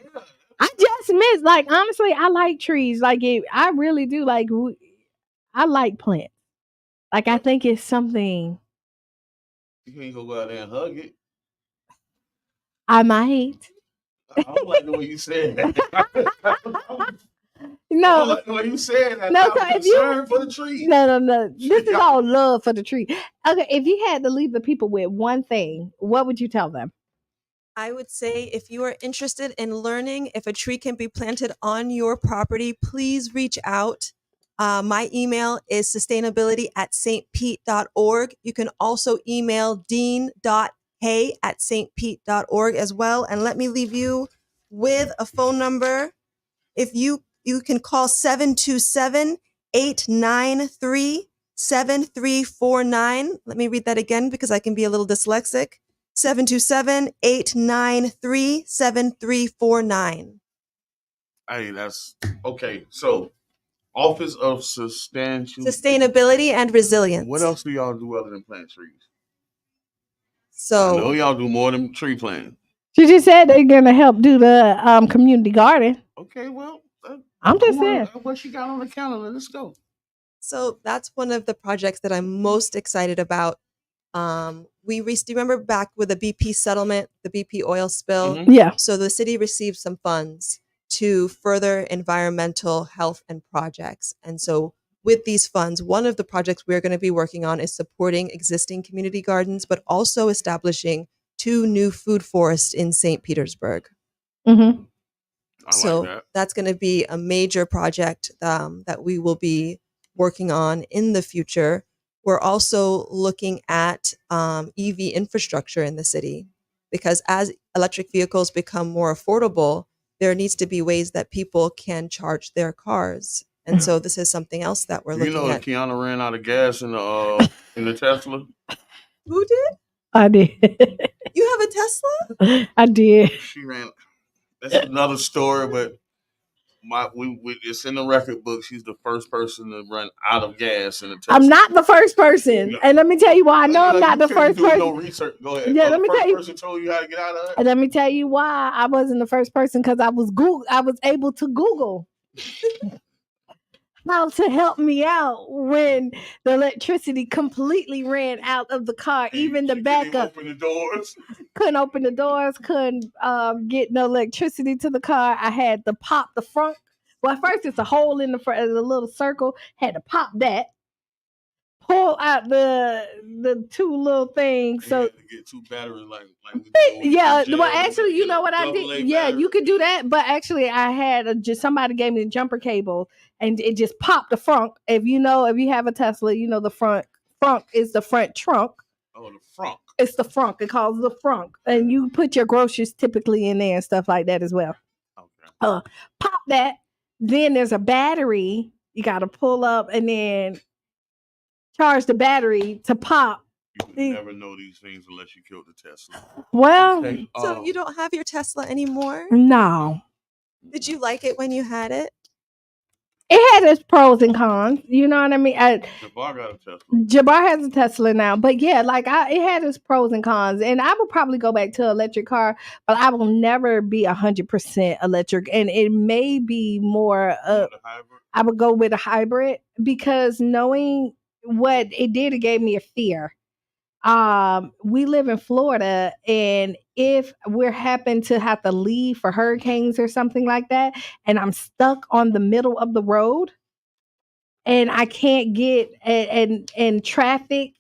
I just miss, like, honestly, I like trees. Like, I really do. Like, I like plants. Like, I think it's something. You can't go out there and hug it. I might. I don't like the way you said that. No, I don't like the way you said that. No, so if you for the tree. No. This is all love for the tree. Okay, if you had to leave the people with one thing, what would you tell them? I would say if you are interested in learning if a tree can be planted on your property, please reach out. My email is sustainability@stpete.org. You can also email dean.hay@stpete.org as well. And let me leave you with a phone number. If you can call 727-893-7349. Let me read that again because I can be a little dyslexic. 727-893-7349. Hey, that's okay. So, Office of Sustainability and Resilience. What else do y'all do other than plant trees? So I know y'all do more than tree planting. She just said they're gonna help do the community garden. Okay, well, I'm just saying. What she got on the calendar? Let's go. So that's one of the projects that I'm most excited about. We remember back with the BP settlement, the BP oil spill. Mm-hmm. Yeah. So the city received some funds to further environmental health and projects. And so with these funds, one of the projects we're going to be working on is supporting existing community gardens, but also establishing 2 new food forests in St. Petersburg. Mm-hmm. That's going to be a major project that we will be working on in the future. We're also looking at EV infrastructure in the city, because as electric vehicles become more affordable, there needs to be ways that people can charge their cars. And so this is something else that we're looking at. You know that Qiana ran out of gas in the Tesla? Who did? I did. You have a Tesla? I did. She ran. That's another story, but it's in the record book. She's the first person to run out of gas in the Tesla. I'm not the first person, and let me tell you why. I know I'm not the first person. No research. Go ahead. Yeah, let me tell you. Person told you how to get out of it. And let me tell you why I wasn't the first person, because I was able to Google how to help me out when the electricity completely ran out of the car. Even the backup. Open the doors. Couldn't open the doors. Couldn't get no electricity to the car. I had to pop the front. Well, first it's a hole in the front, a little circle. Had to pop that. Pull out the 2 little things. So to get 2 batteries like yeah. Well, actually, you know what I did? Yeah, you could do that. But actually, I had just somebody gave me the jumper cable, and it just popped the front. If you have a Tesla, you know the front is the front trunk. Oh, the front. It's the front. It calls the front, and you put your groceries typically in there and stuff like that as well. Okay. Pop that. Then there's a battery you got to pull up, and then charge the battery to pop. You never know these things unless you kill the Tesla. Well, okay. So you don't have your Tesla anymore? No. Did you like it when you had it? It had its pros and cons. You know what I mean? Jabbar got a Tesla. Jabbar has a Tesla now. But yeah, it had its pros and cons. And I would probably go back to an electric car, but I will never be 100% electric. And it may be more I would go with a hybrid, because knowing what it did, it gave me a fear. We live in Florida, and if we're happen to have to leave for hurricanes or something like that, and I'm stuck on the middle of the road and I can't get and traffic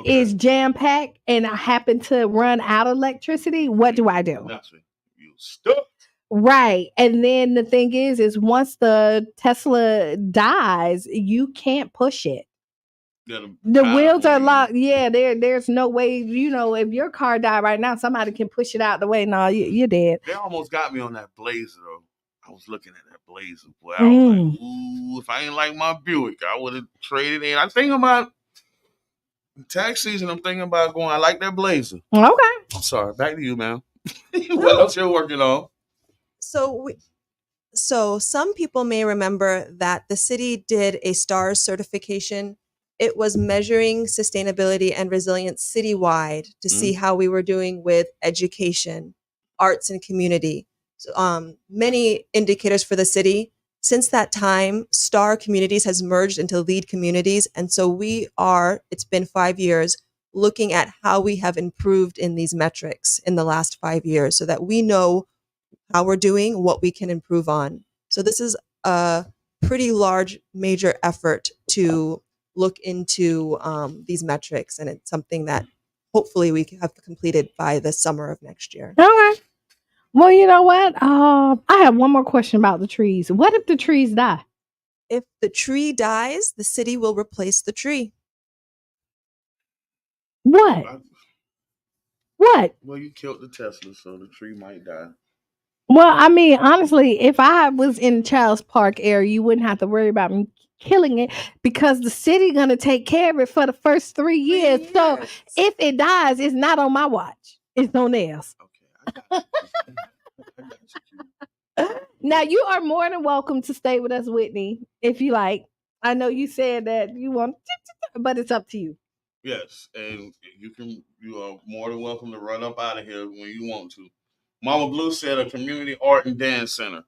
is jam packed and I happen to run out of electricity, what do I do? Nothing. You stuck. Right. And then the thing is once the Tesla dies, you can't push it. The wheels are locked. Yeah, there's no way, if your car died right now, somebody can push it out the way. No, you're dead. They almost got me on that Blazer, though. I was looking at that Blazer. Boy, I was like, ooh, if I ain't like my Buick, I would have traded in. I'm thinking about tax season. I'm thinking about going. I like that Blazer. Okay. I'm sorry. Back to you, man. What else you're working on? So some people may remember that the city did a STARS certification. It was measuring sustainability and resilience citywide to see how we were doing with education, arts, and community. So, many indicators for the city. Since that time, STAR communities has merged into LEAD communities. And so it's been 5 years, looking at how we have improved in these metrics in the last 5 years so that we know how we're doing, what we can improve on. So this is a pretty large, major effort to look into these metrics, and it's something that hopefully we have completed by the summer of next year. Okay. Well, you know what? I have one more question about the trees. What if the trees die? If the tree dies, the city will replace the tree. What? What? Well, you killed the Tesla, so the tree might die. Well, I mean, honestly, if I was in Child's Park area, you wouldn't have to worry about me killing it because the city gonna take care of it for the first 3 years. So if it dies, it's not on my watch. It's on theirs. Okay, I got you. Now you are more than welcome to stay with us, Whitney, if you like. I know you said that you want, but it's up to you. Yes, and you are more than welcome to run up out of here when you want to. Mama Blue said a community art and dance center.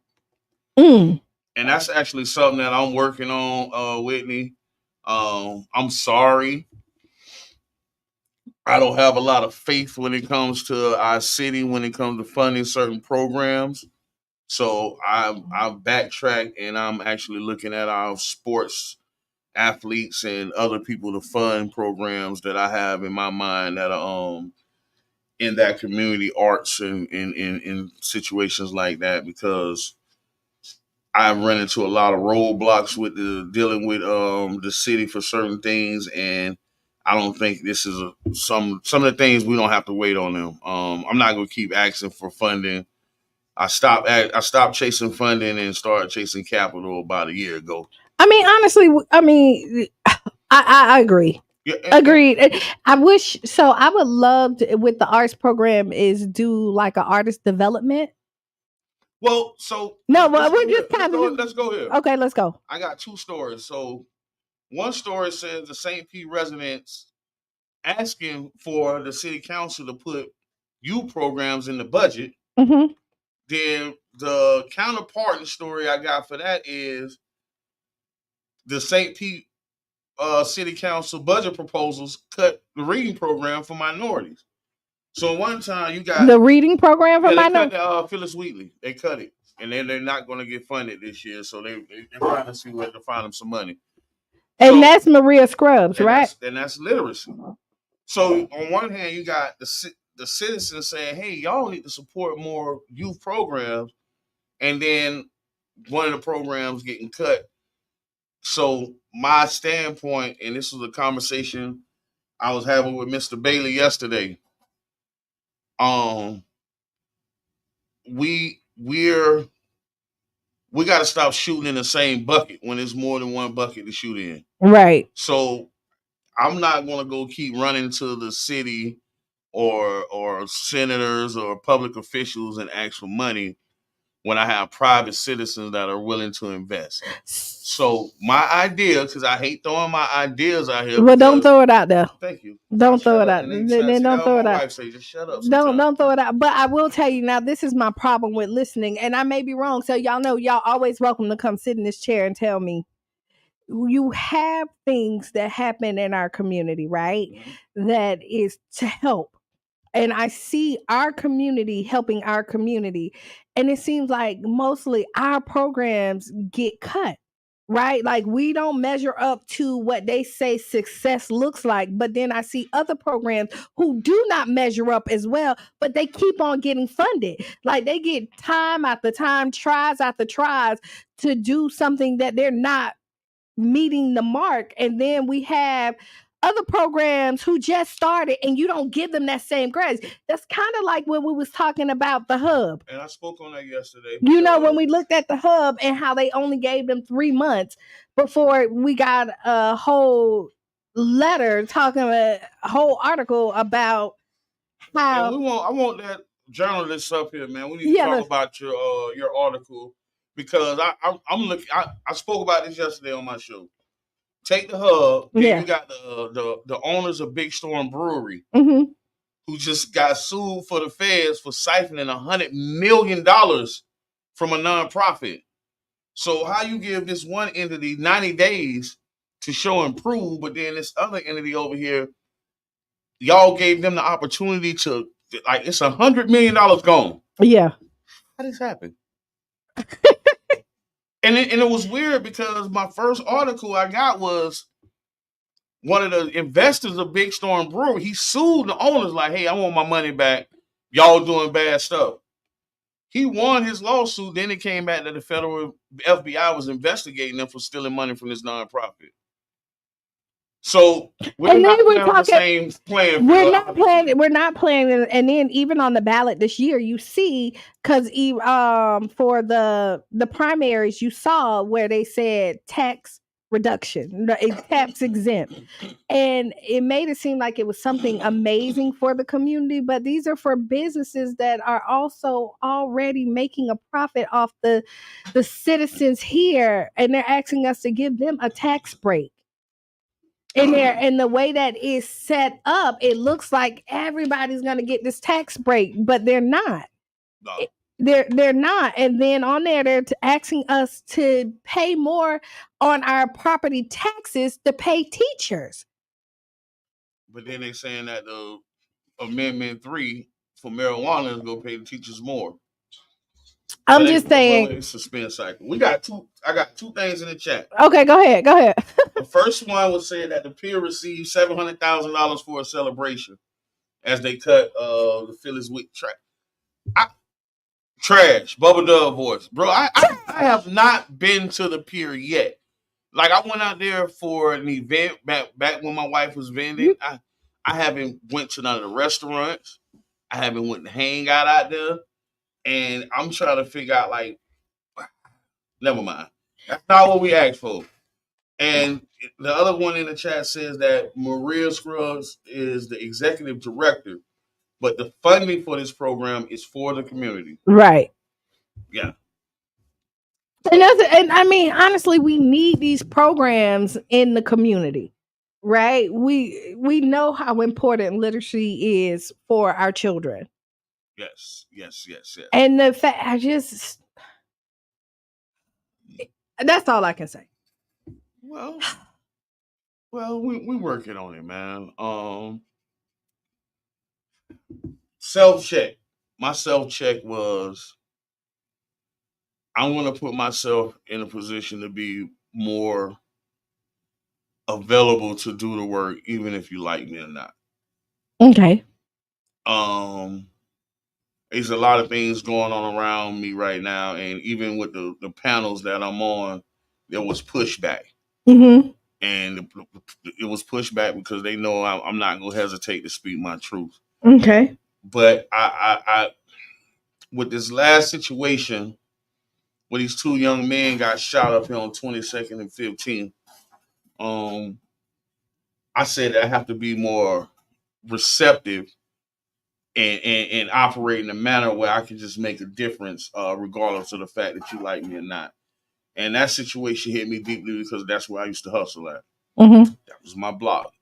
And that's actually something that I'm working on, Whitney. I'm sorry. I don't have a lot of faith when it comes to our city, when it comes to funding certain programs. So I've backtracked and I'm actually looking at our sports athletes and other people to fund programs that I have in my mind that are in that community arts and in situations like that, because I've run into a lot of roadblocks with dealing with the city for certain things, and I don't think this is some of the things we don't have to wait on them. I'm not gonna keep asking for funding. I stopped chasing funding and started chasing capital about a year ago. I mean, honestly, I agree. Yeah, agreed. I wish so. I would love to, with the arts program, is do like an artist development. Well, so no, but we're just kind of let's go here. Okay, let's go. I got 2 stories. So one story says the St. Pete residents asking for the city council to put youth programs in the budget. Mm-hmm. Then the counterpart story I got for that is the St. Pete City Council budget proposals cut the reading program for minorities. So one time you got the reading program for minorities. Phyllis Wheatley, they cut it, and then they're not going to get funded this year. So they're trying to see where to find them some money. And that's Maria Scruggs, right? And that's literacy. So on one hand, you got the citizens saying, "Hey, y'all need to support more youth programs," and then one of the programs getting cut. So my standpoint, and this was a conversation I was having with Mr. Bailey yesterday. We got to stop shooting in the same bucket when there's more than one bucket to shoot in. Right. So I'm not going to go keep running to the city or senators or public officials and ask for money when I have private citizens that are willing to invest. So my idea, because I hate throwing my ideas out here. Well, don't throw it out there. Thank you. Don't throw it out. Then don't throw it out. My wife say, just shut up. Don't throw it out. But I will tell you now, this is my problem with listening, and I may be wrong. So y'all know, y'all always welcome to come sit in this chair and tell me you have things that happen in our community, right? That is to help. And I see our community helping our community. And it seems like mostly our programs get cut, right? Like we don't measure up to what they say success looks like. But then I see other programs who do not measure up as well, but they keep on getting funded. Like they get time after time, tries after tries to do something that they're not meeting the mark. And then we have other programs who just started and you don't give them that same grace. That's kind of like when we was talking about the hub. And I spoke on that yesterday. You know, when we looked at the hub and how they only gave them 3 months before we got a whole letter talking a whole article about how. And I want that journalist up here, man. We need to talk about your article because I'm looking. I spoke about this yesterday on my show. Take the hub. Then you got the owners of Big Storm Brewery, who just got sued for the feds for siphoning $100 million from a nonprofit. So how you give this one entity 90 days to show and prove, but then this other entity over here, y'all gave them the opportunity to, like, it's $100 million gone. Yeah. How did this happen? And it was weird because my first article I got was one of the investors of Big Storm Brewery. He sued the owners like, hey, I want my money back. Y'all doing bad stuff. He won his lawsuit. Then it came back that the federal FBI was investigating them for stealing money from this nonprofit. So we're not playing the same playing. We're not playing. We're not playing. And then even on the ballot this year, you see, because for the primaries, you saw where they said tax reduction, tax exempt, and it made it seem like it was something amazing for the community. But these are for businesses that are also already making a profit off the citizens here, and they're asking us to give them a tax break. And the way that is set up, it looks like everybody's going to get this tax break, but they're not. No. They're not. And then on there, they're asking us to pay more on our property taxes to pay teachers. But then they're saying that the Amendment 3 for marijuana is going to pay the teachers more. I'm just saying. It's a spin cycle. I got two things in the chat. Okay, go ahead. The first one was saying that the peer received $700,000 for a celebration as they cut the Phillies with trash. Bubba Dub voice, bro. I have not been to the pier yet. Like I went out there for an event back when my wife was vending. I haven't went to none of the restaurants. I haven't went to hang out there. And I'm trying to figure out, like, never mind. That's not what we asked for. And the other one in the chat says that Maria Scruggs is the executive director, but the funding for this program is for the community. Right. Yeah. And I mean, honestly, we need these programs in the community, right? We know how important literacy is for our children. Yes. And the fact, that's all I can say. Well, we working on it, man. Self-check. My self-check was, I want to put myself in a position to be more available to do the work, even if you like me or not. Okay. There's a lot of things going on around me right now, and even with the panels that I'm on, there was pushback. Mm-hmm. And it was pushback because they know I'm not going to hesitate to speak my truth. Okay. But I with this last situation where these two young men got shot up here on 22nd and 15th, I said that I have to be more receptive and operate in a manner where I can just make a difference, regardless of the fact that you like me or not. And that situation hit me deeply because that's where I used to hustle at. Mm-hmm. That was my block.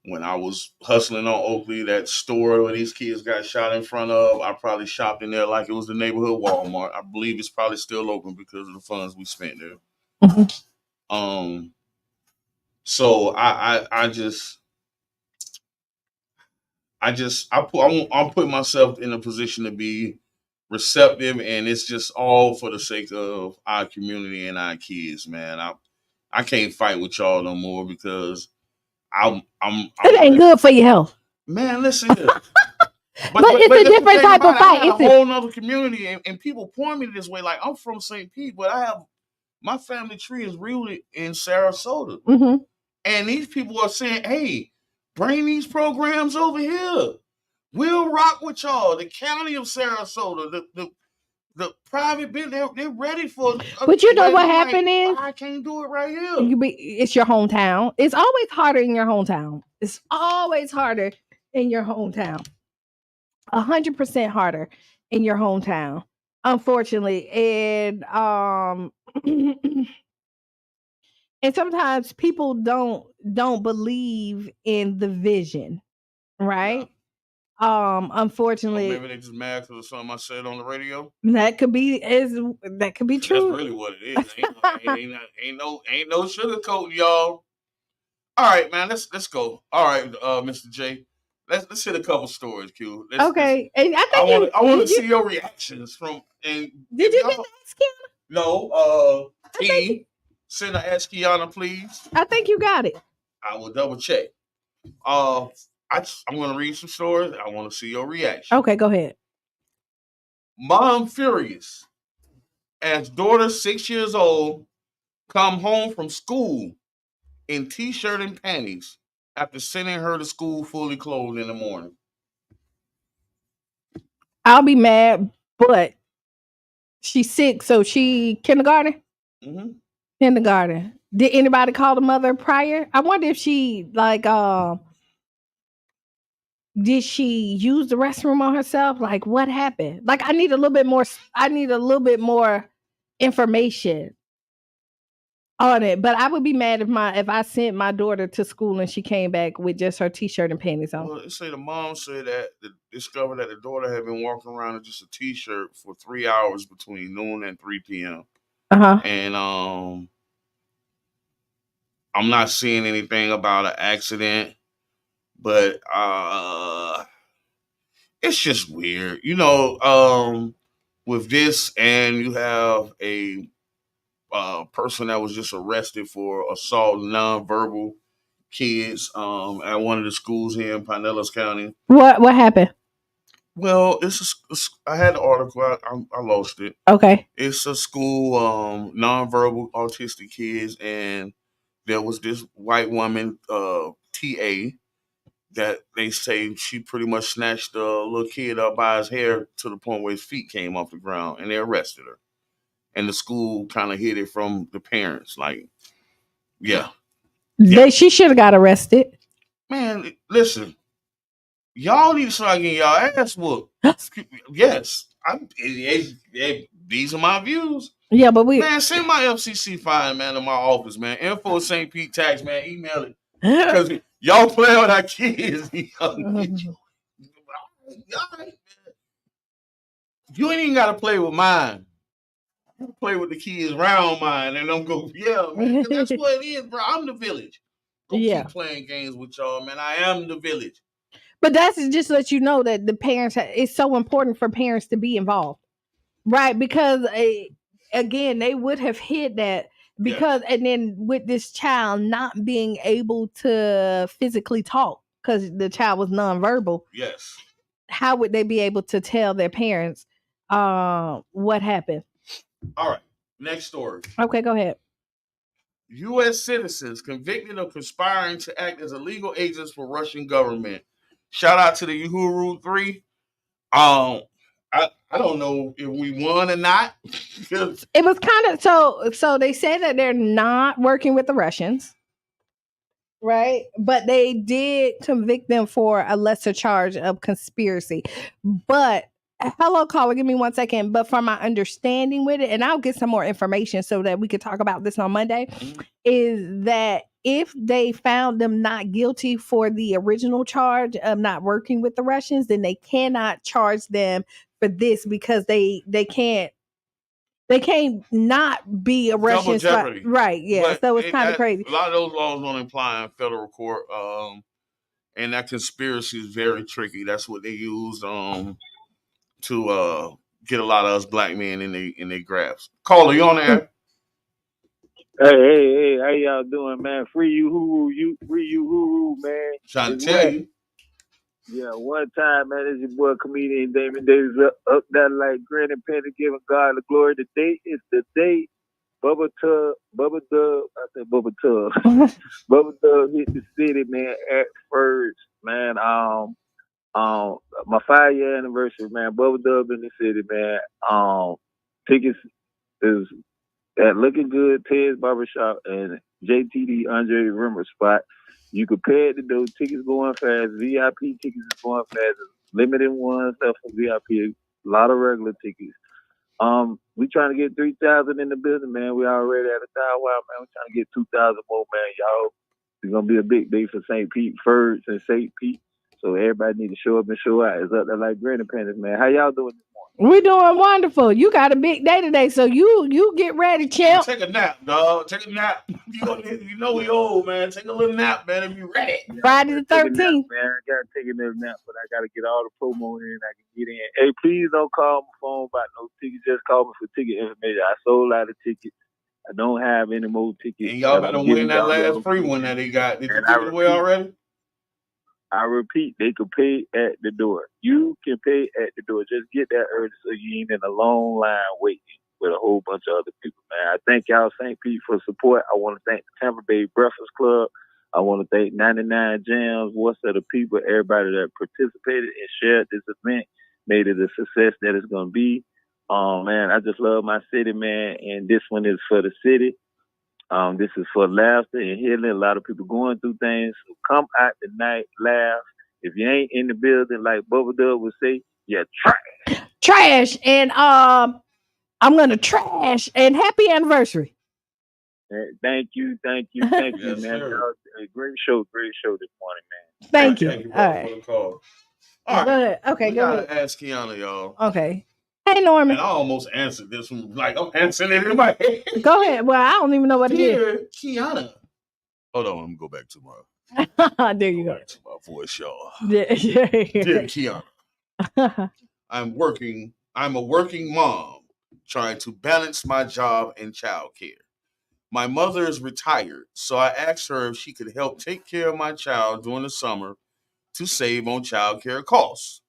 When I was hustling on Oakley, that store where these kids got shot in front of, I probably shopped in there like it was the neighborhood Walmart. I believe it's probably still open because of the funds we spent there. Mm-hmm. So I'm putting myself in a position to be receptive, and it's just all for the sake of our community and our kids, man. I can't fight with y'all no more because it ain't good for your health. Man, listen here. But it's a different type of fight. It's a whole nother community, and people point me this way. Like, I'm from St. Pete, but my family tree is rooted in Sarasota. Mm-hmm. And these people are saying, hey, bring these programs over here. We'll rock with y'all. The county of Sarasota, the private business, they're ready for it. But you know what happened is, I can't do it right here. It's your hometown. It's always harder in your hometown. It's always harder in your hometown. 100% harder in your hometown, unfortunately. And and sometimes people don't believe in the vision, right? Yeah. Unfortunately, maybe they just mad because of something I said on the radio. That could be true. That's really what it is. Ain't no sugarcoating, y'all. All right, man. Let's go. All right, Mr. J. Let's hit a couple stories, Q. Okay, and I want to see your reactions from. And did you get to ask Qiana? No. Team, send an ask Qiana, please. I think you got it. I will double check. I'm going to read some stories. I want to see your reaction. Okay, go ahead. Mom furious as daughter 6 years old come home from school in t-shirt and panties after sending her to school fully clothed in the morning. I'll be mad, but she's sick, so she kindergarten? Mm-hmm. Kindergarten. Did anybody call the mother prior? I wonder if she did she use the restroom on herself? Like, what happened? Like, I need a little bit more information on it. But I would be mad if I sent my daughter to school and she came back with just her t-shirt and panties on. Well, the mom said that discovered that the daughter had been walking around in just a t-shirt for 3 hours between noon and 3 p.m. Uh-huh. And I'm not seeing anything about an accident, but it's just weird, with this, and you have a person that was just arrested for assault nonverbal kids at one of the schools here in Pinellas County. What happened? Well, I had the article. I lost it. Okay. It's a school nonverbal autistic kids, and there was this white woman, TA, that they say she pretty much snatched the little kid up by his hair to the point where his feet came off the ground, and they arrested her. And the school kind of hid it from the parents. Like, yeah. She should have got arrested. Man, listen. Y'all need to start getting y'all ass whooped. Yes. These are my views. Yeah, but man, send my FCC file, man, to my office, man. Info St. Pete Tax, man. Email it. Because y'all play with our kids. You ain't even got to play with mine. You play with the kids around mine, and I'm go, yeah, man. That's what it is, bro. I'm the village. Keep playing games with y'all, man. I am the village. But that's just to let you know that the parents, it's so important for parents to be involved, right? Because again, they would have hid that because, and then with this child not being able to physically talk because the child was nonverbal. Yes. How would they be able to tell their parents what happened? All right. Next story. Okay, go ahead. U.S. citizens convicted of conspiring to act as illegal agents for Russian government. Shout out to the Uhuru 3. I don't know if we won or not. It was kind of so they say that they're not working with the Russians, right? But they did convict them for a lesser charge of conspiracy. But hello, caller, give me 1 second. But from my understanding with it, and I'll get some more information so that we could talk about this on Monday, is that if they found them not guilty for the original charge of not working with the Russians, then they cannot charge them for this because they can't They can't not be a Russian spy. Right, yeah. But so it's kind of crazy. A lot of those laws don't apply in federal court. And that conspiracy is very tricky. That's what they use to get a lot of us black men in their grasp. Caller, you on there? Hey, how y'all doing, man? Free uhuru, man. Trying to tell you. Yeah, one time, man, this your boy comedian Damon Davis up that like grin and penny, giving God the glory. The date is the date. Bubba Dub, I said Bubba Tub. Bubba Dub hit the city, man, at first, man. My 5-year anniversary, man. Bubba Dub in the city, man. Tickets is at Looking Good, Ted's Barbershop, and JTD Andre Rimmer spot. You can pay at the door. Tickets going fast. VIP tickets is going fast. Limited ones stuff for VIP. A lot of regular tickets. We trying to get 3,000 in the building, man. We already at 1,000. Wow, man. We're trying to get 2,000 more, man. Y'all, it's gonna be a big day for St. Pete, Ferds, and St. Pete. So everybody need to show up and show out. It's up there like Grand Independence, man. How y'all doing this morning? We're doing wonderful. You got a big day today, so you get ready, champ. Take a nap, dog. Take a nap. You know we old, man. Take a little nap, man, and be ready. Friday the 13th. Man, I gotta take a little nap, but I gotta get all the promo in. I can get in. Hey, please don't call my phone about no tickets. Just call me for ticket information. I sold out of tickets. I don't have any more tickets. And y'all better win that last free one that they got. Did you give it away already? I repeat, they can pay at the door. You can pay at the door. Just get that early so you ain't in a long line waiting with a whole bunch of other people, man. I thank y'all, St. Pete, for support. I want to thank the Tampa Bay Breakfast Club. I want to thank 99 Jams, what's of the people, everybody that participated and shared this event, made it a success that it's going to be. Man, I just love my city, man, and this one is for the city. This is for laughter and healing. A lot of people going through things. So come out tonight, laugh. If you ain't in the building, like Bubba Dub would say, you're trash. Trash. And I'm gonna trash. And happy anniversary. Thank you, yes, man. Great show this morning, man. Thank you. Thank you, brother, for the call. All right. Okay, go ahead. Ask Qiana, y'all. Okay. Hey, Norman. And I almost answered this one. Like, I'm answering it in my head. Go ahead. Well, I don't even know what it is. Dear Qiana. Hold on, let me go back to my... There you go. Back to my voice, y'all. Yeah. Dear Qiana. I'm a working mom trying to balance my job and childcare. My mother is retired, so I asked her if she could help take care of my child during the summer to save on childcare costs.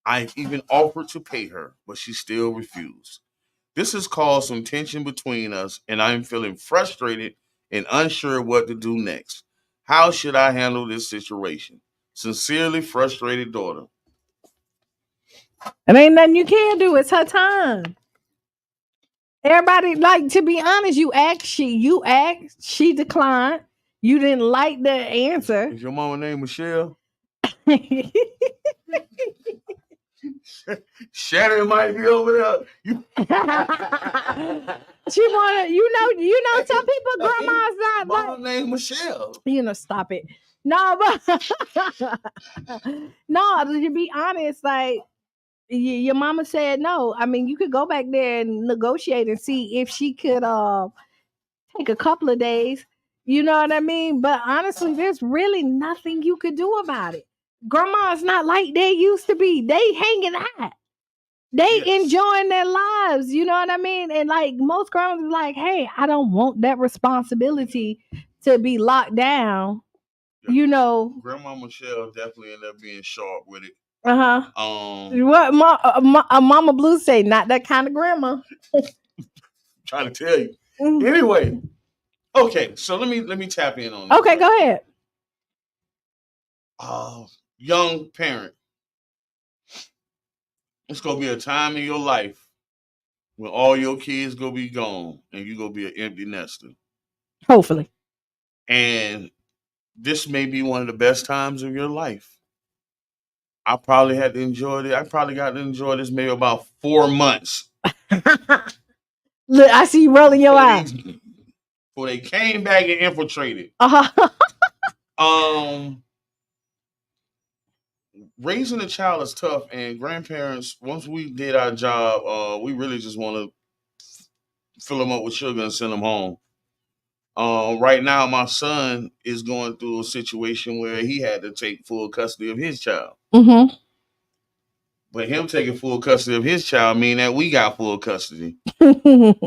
I've even offered to pay her, but she still refused. This has caused some tension between us, and I'm feeling frustrated and unsure what to do next. How should I handle this situation? Sincerely, frustrated daughter. It ain't nothing you can do. It's her time. Everybody, like, to be honest, you asked, she declined. You didn't like the answer. Is your mama named Michelle? Shannon might be over there. She wanted, you know, some people, grandma's not mama like. named Michelle. Stop it. No, but no, to be honest, like, your mama said no. I mean, you could go back there and negotiate and see if she could take a couple of days. You know what I mean? But honestly, there's really nothing you could do about it. Grandma's not like they used to be. They hanging out. They enjoying their lives. You know what I mean? And like most grandmas are like, hey, I don't want that responsibility to be locked down. You know. Grandma Michelle definitely ended up being sharp with it. What Mama Blue say? Not that kind of grandma. Trying to tell you. Anyway, okay. So let me tap in on. Okay, go ahead. Young parent, it's gonna be a time in your life when all your kids gonna be gone and you gonna be an empty nester. Hopefully. And this may be one of the best times of your life. I probably had to enjoy it. I probably got to enjoy this maybe about 4 months. Look, I see you rolling your eyes. Before they came back and infiltrated. Raising a child is tough, and grandparents, once we did our job, we really just want to fill them up with sugar, and send them home. Right now, my son is going through a situation where he had to take full custody of his child. Mm-hmm. But him taking full custody of his child mean that we got full custody.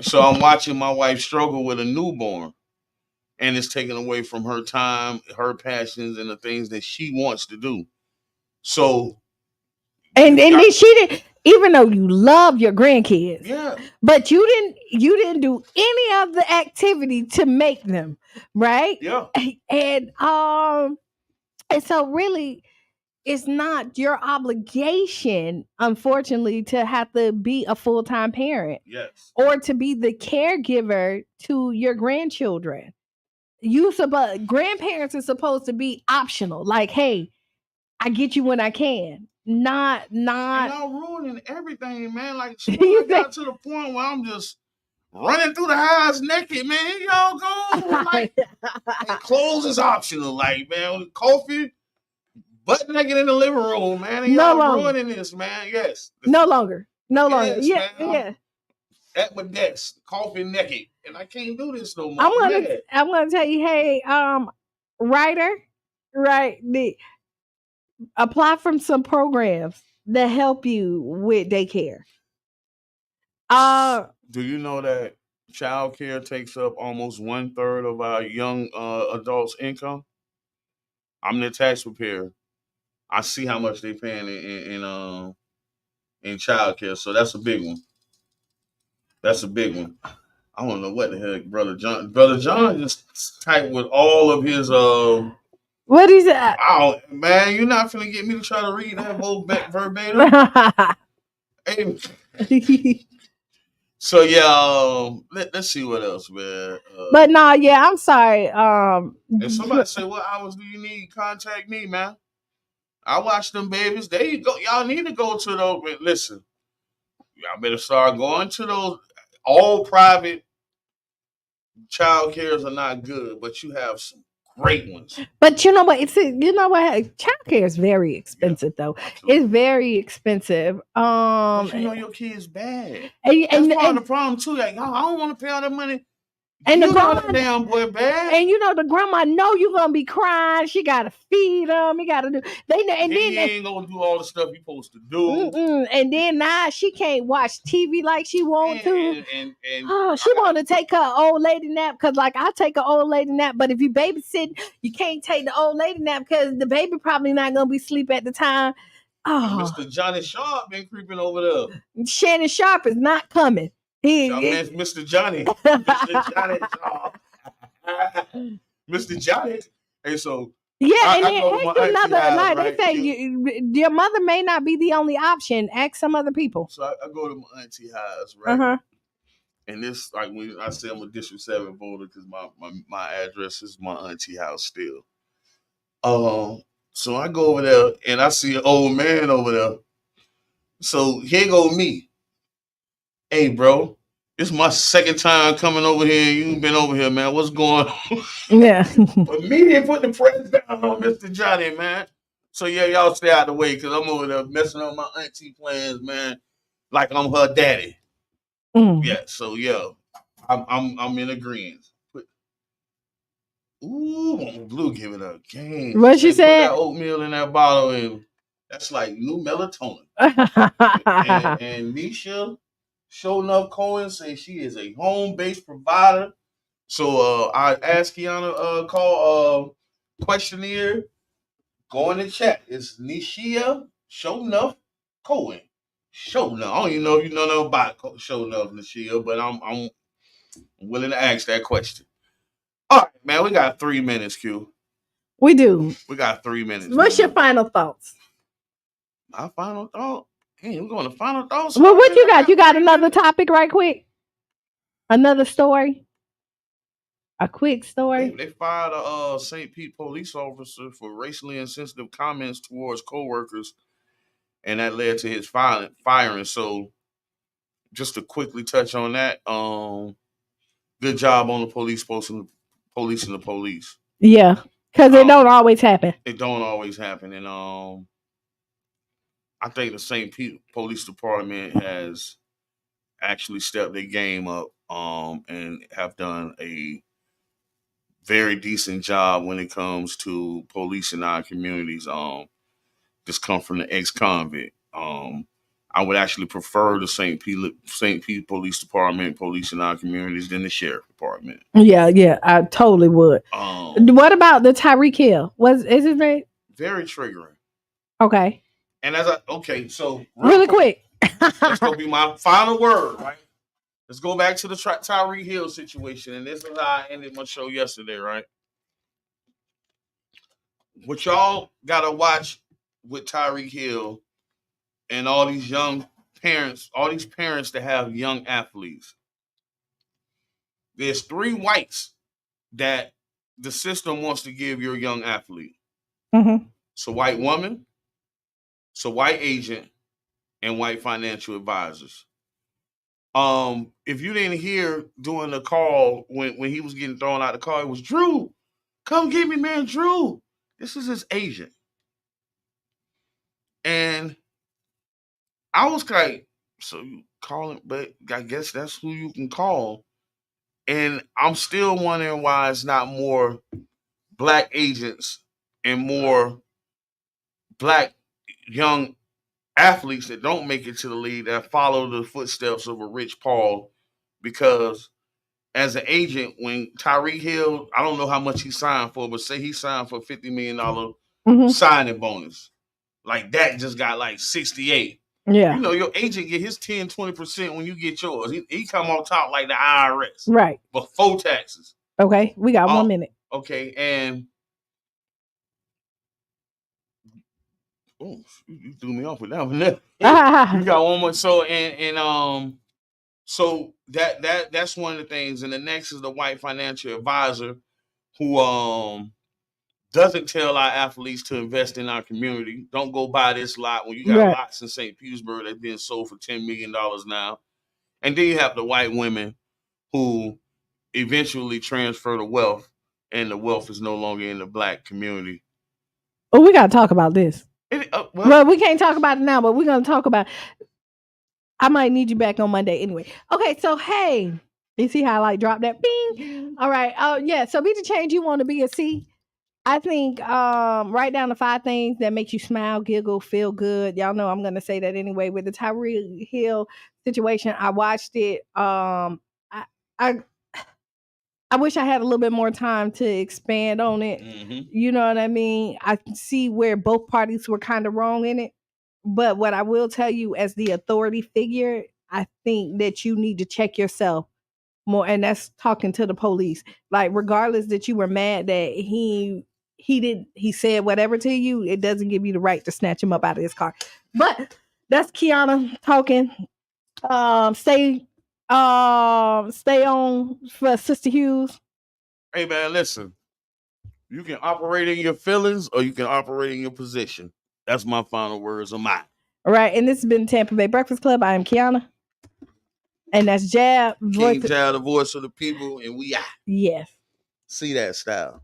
So I'm watching my wife struggle with a newborn, and it's taken away from her time, her passions, and the things that she wants to do. So, and then she didn't, even though you love your grandkids, yeah, but you didn't do any of the activity to make them, right? Yeah. And so really, it's not your obligation, unfortunately, to have to be a full-time parent. Yes. Or to be the caregiver to your grandchildren. Grandparents are supposed to be optional. Like, hey, I get you when I can. Not. And y'all ruining everything, man. Like, so You I got to the point where I'm just running through the house naked, man. Y'all go. Like, and clothes is optional. Like, man, coffee, butt naked in the living room, man. And y'all ruining this, man. Yes. No longer. Yes, Yeah, man. yeah. At my desk, coffee naked, and I can't do this no more. I'm gonna tell you, hey, writer, right? Apply from some programs that help you with daycare. Do you know that child care takes up almost 1/3 of our young adults' income? I'm the tax preparer. I see how much they paying in child care, so that's a big one. That's a big one. I don't know what the heck, Brother John. Brother John just typed with all of his What is that? Oh man, you're not finna get me to try to read that whole back verbatim. Hey. So yeah, let's see what else, man. But no, yeah, I'm sorry. If somebody say, "What hours do you need?" Contact me, man. I watch them babies. There you go. Y'all need to go to those. Listen, y'all better start going to those. All private child cares are not good, but you have some great ones. But you know what? Child care is very expensive, though. Absolutely. It's very expensive. But you know your kid's bad. That's part of the problem too. Like, I don't want to pay all that money. And the grandma, damn boy, bad. And the grandma know you're gonna be crying. She gotta feed them. You gotta do. Then he ain't gonna do all the stuff you're supposed to do. And then now she can't watch TV like she want to. She want to take her old lady nap because, like, I take an old lady nap. But if you babysit, you can't take the old lady nap because the baby probably not gonna be asleep at the time. Oh, Mr. Johnny Sharp been creeping over there. Shannon Sharp is not coming. Mr. Johnny. Mr. Johnny. Mr. Johnny. And so yeah, they say your mother may not be the only option. Ask some other people. So I go to my auntie house, right? Uh-huh. And this, like when I say I'm a District 7 voter because my address is my auntie house still. So I go over there and I see an old man over there. So here go me. Hey, bro, this is my second time coming over here. You've been over here, man. What's going on? Yeah. But me didn't put the press down on Mr. Johnny, man. So yeah, y'all stay out of the way because I'm over there messing up my auntie plans, man. Like I'm her daddy. Yeah. So yeah, I'm in agreement. Ooh, Blue giving a game. What she said? Put that oatmeal in that bottle, and that's like new melatonin. and Nisha Shownuff Cohen says she is a home-based provider. So I asked Qiana call questionnaire. Go in the chat. It's Nisha Shownuff Cohen. Shownuff. I don't even know if you know nothing about Shownuff, Nisha, but I'm willing to ask that question. All right, man. We got 3 minutes, Q. We do. We got 3 minutes. What's your final thoughts? My final thought? Hey, we're going to final thoughts. Well, what you got? You got another topic right quick? Another story? A quick story? They fired a St. Pete police officer for racially insensitive comments towards coworkers, and that led to his firing. So, just to quickly touch on that, good job on the police policing the police. Yeah, because it don't always happen. It don't always happen, and I think the St. Pete Police Department has actually stepped their game up and have done a very decent job when it comes to policing our communities. Just come from the ex-convict. I would actually prefer the St. Pete Police Department policing our communities than the Sheriff Department. Yeah, I totally would. What about the Tyreek Hill? Is his name? Very triggering. Okay. And so really quick. That's gonna be my final word, right? Let's go back to the Tyreek Hill situation, and this is how I ended my show yesterday, right? What y'all gotta watch with Tyreek Hill and all these young parents, all these parents that have young athletes. There's 3 whites that the system wants to give your young athlete. Mm-hmm. It's a white woman, it's a white agent, and white financial advisors. If you didn't hear during the call when he was getting thrown out the car, it was Drew, come get me, man, Drew. This is his agent. And I was like, so you call him, but I guess that's who you can call. And I'm still wondering why it's not more black agents and more black young athletes that don't make it to the league that follow the footsteps of a Rich Paul. Because as an agent, when Tyreek Hill, I don't know how much he signed for, but say he signed for $50 million signing bonus. Like that just got like 68. Yeah. You know, your agent get his 10, 20% when you get yours. He come on top like the IRS. Right. Before taxes. Okay. We got 1 minute. Okay. And you threw me off with that one. You got one more. So so that's one of the things. And the next is the white financial advisor who doesn't tell our athletes to invest in our community. Don't go buy this lot when you got lots in St. Petersburg that's being sold for $10 million now. And then you have the white women who eventually transfer the wealth, and the wealth is no longer in the black community. Oh, we got to talk about this. Well, we can't talk about it now, but we're going to talk about I might need you back on Monday anyway. Okay, so hey, you see how I like drop that bing? All right. Yeah, so be the change you want to be a C. I think write down the 5 things that make you smile, giggle, feel good. Y'all know I'm gonna say that anyway. With the Tyreek Hill situation, I watched it. I wish I had a little bit more time to expand on it. Mm-hmm. You know what I mean? I see where both parties were kind of wrong in it. But what I will tell you as the authority figure, I think that you need to check yourself more. And that's talking to the police. Like, regardless that you were mad that he said whatever to you, it doesn't give you the right to snatch him up out of his car. But that's Qiana talking. Stay on for Sister Hughes. Hey man, listen. You can operate in your feelings or you can operate in your position. That's my final words of mine. All right, and this has been Tampa Bay Breakfast Club. I am Qiana. And that's Jab. King Jab, the voice of the people, and we out. Yes. See that style.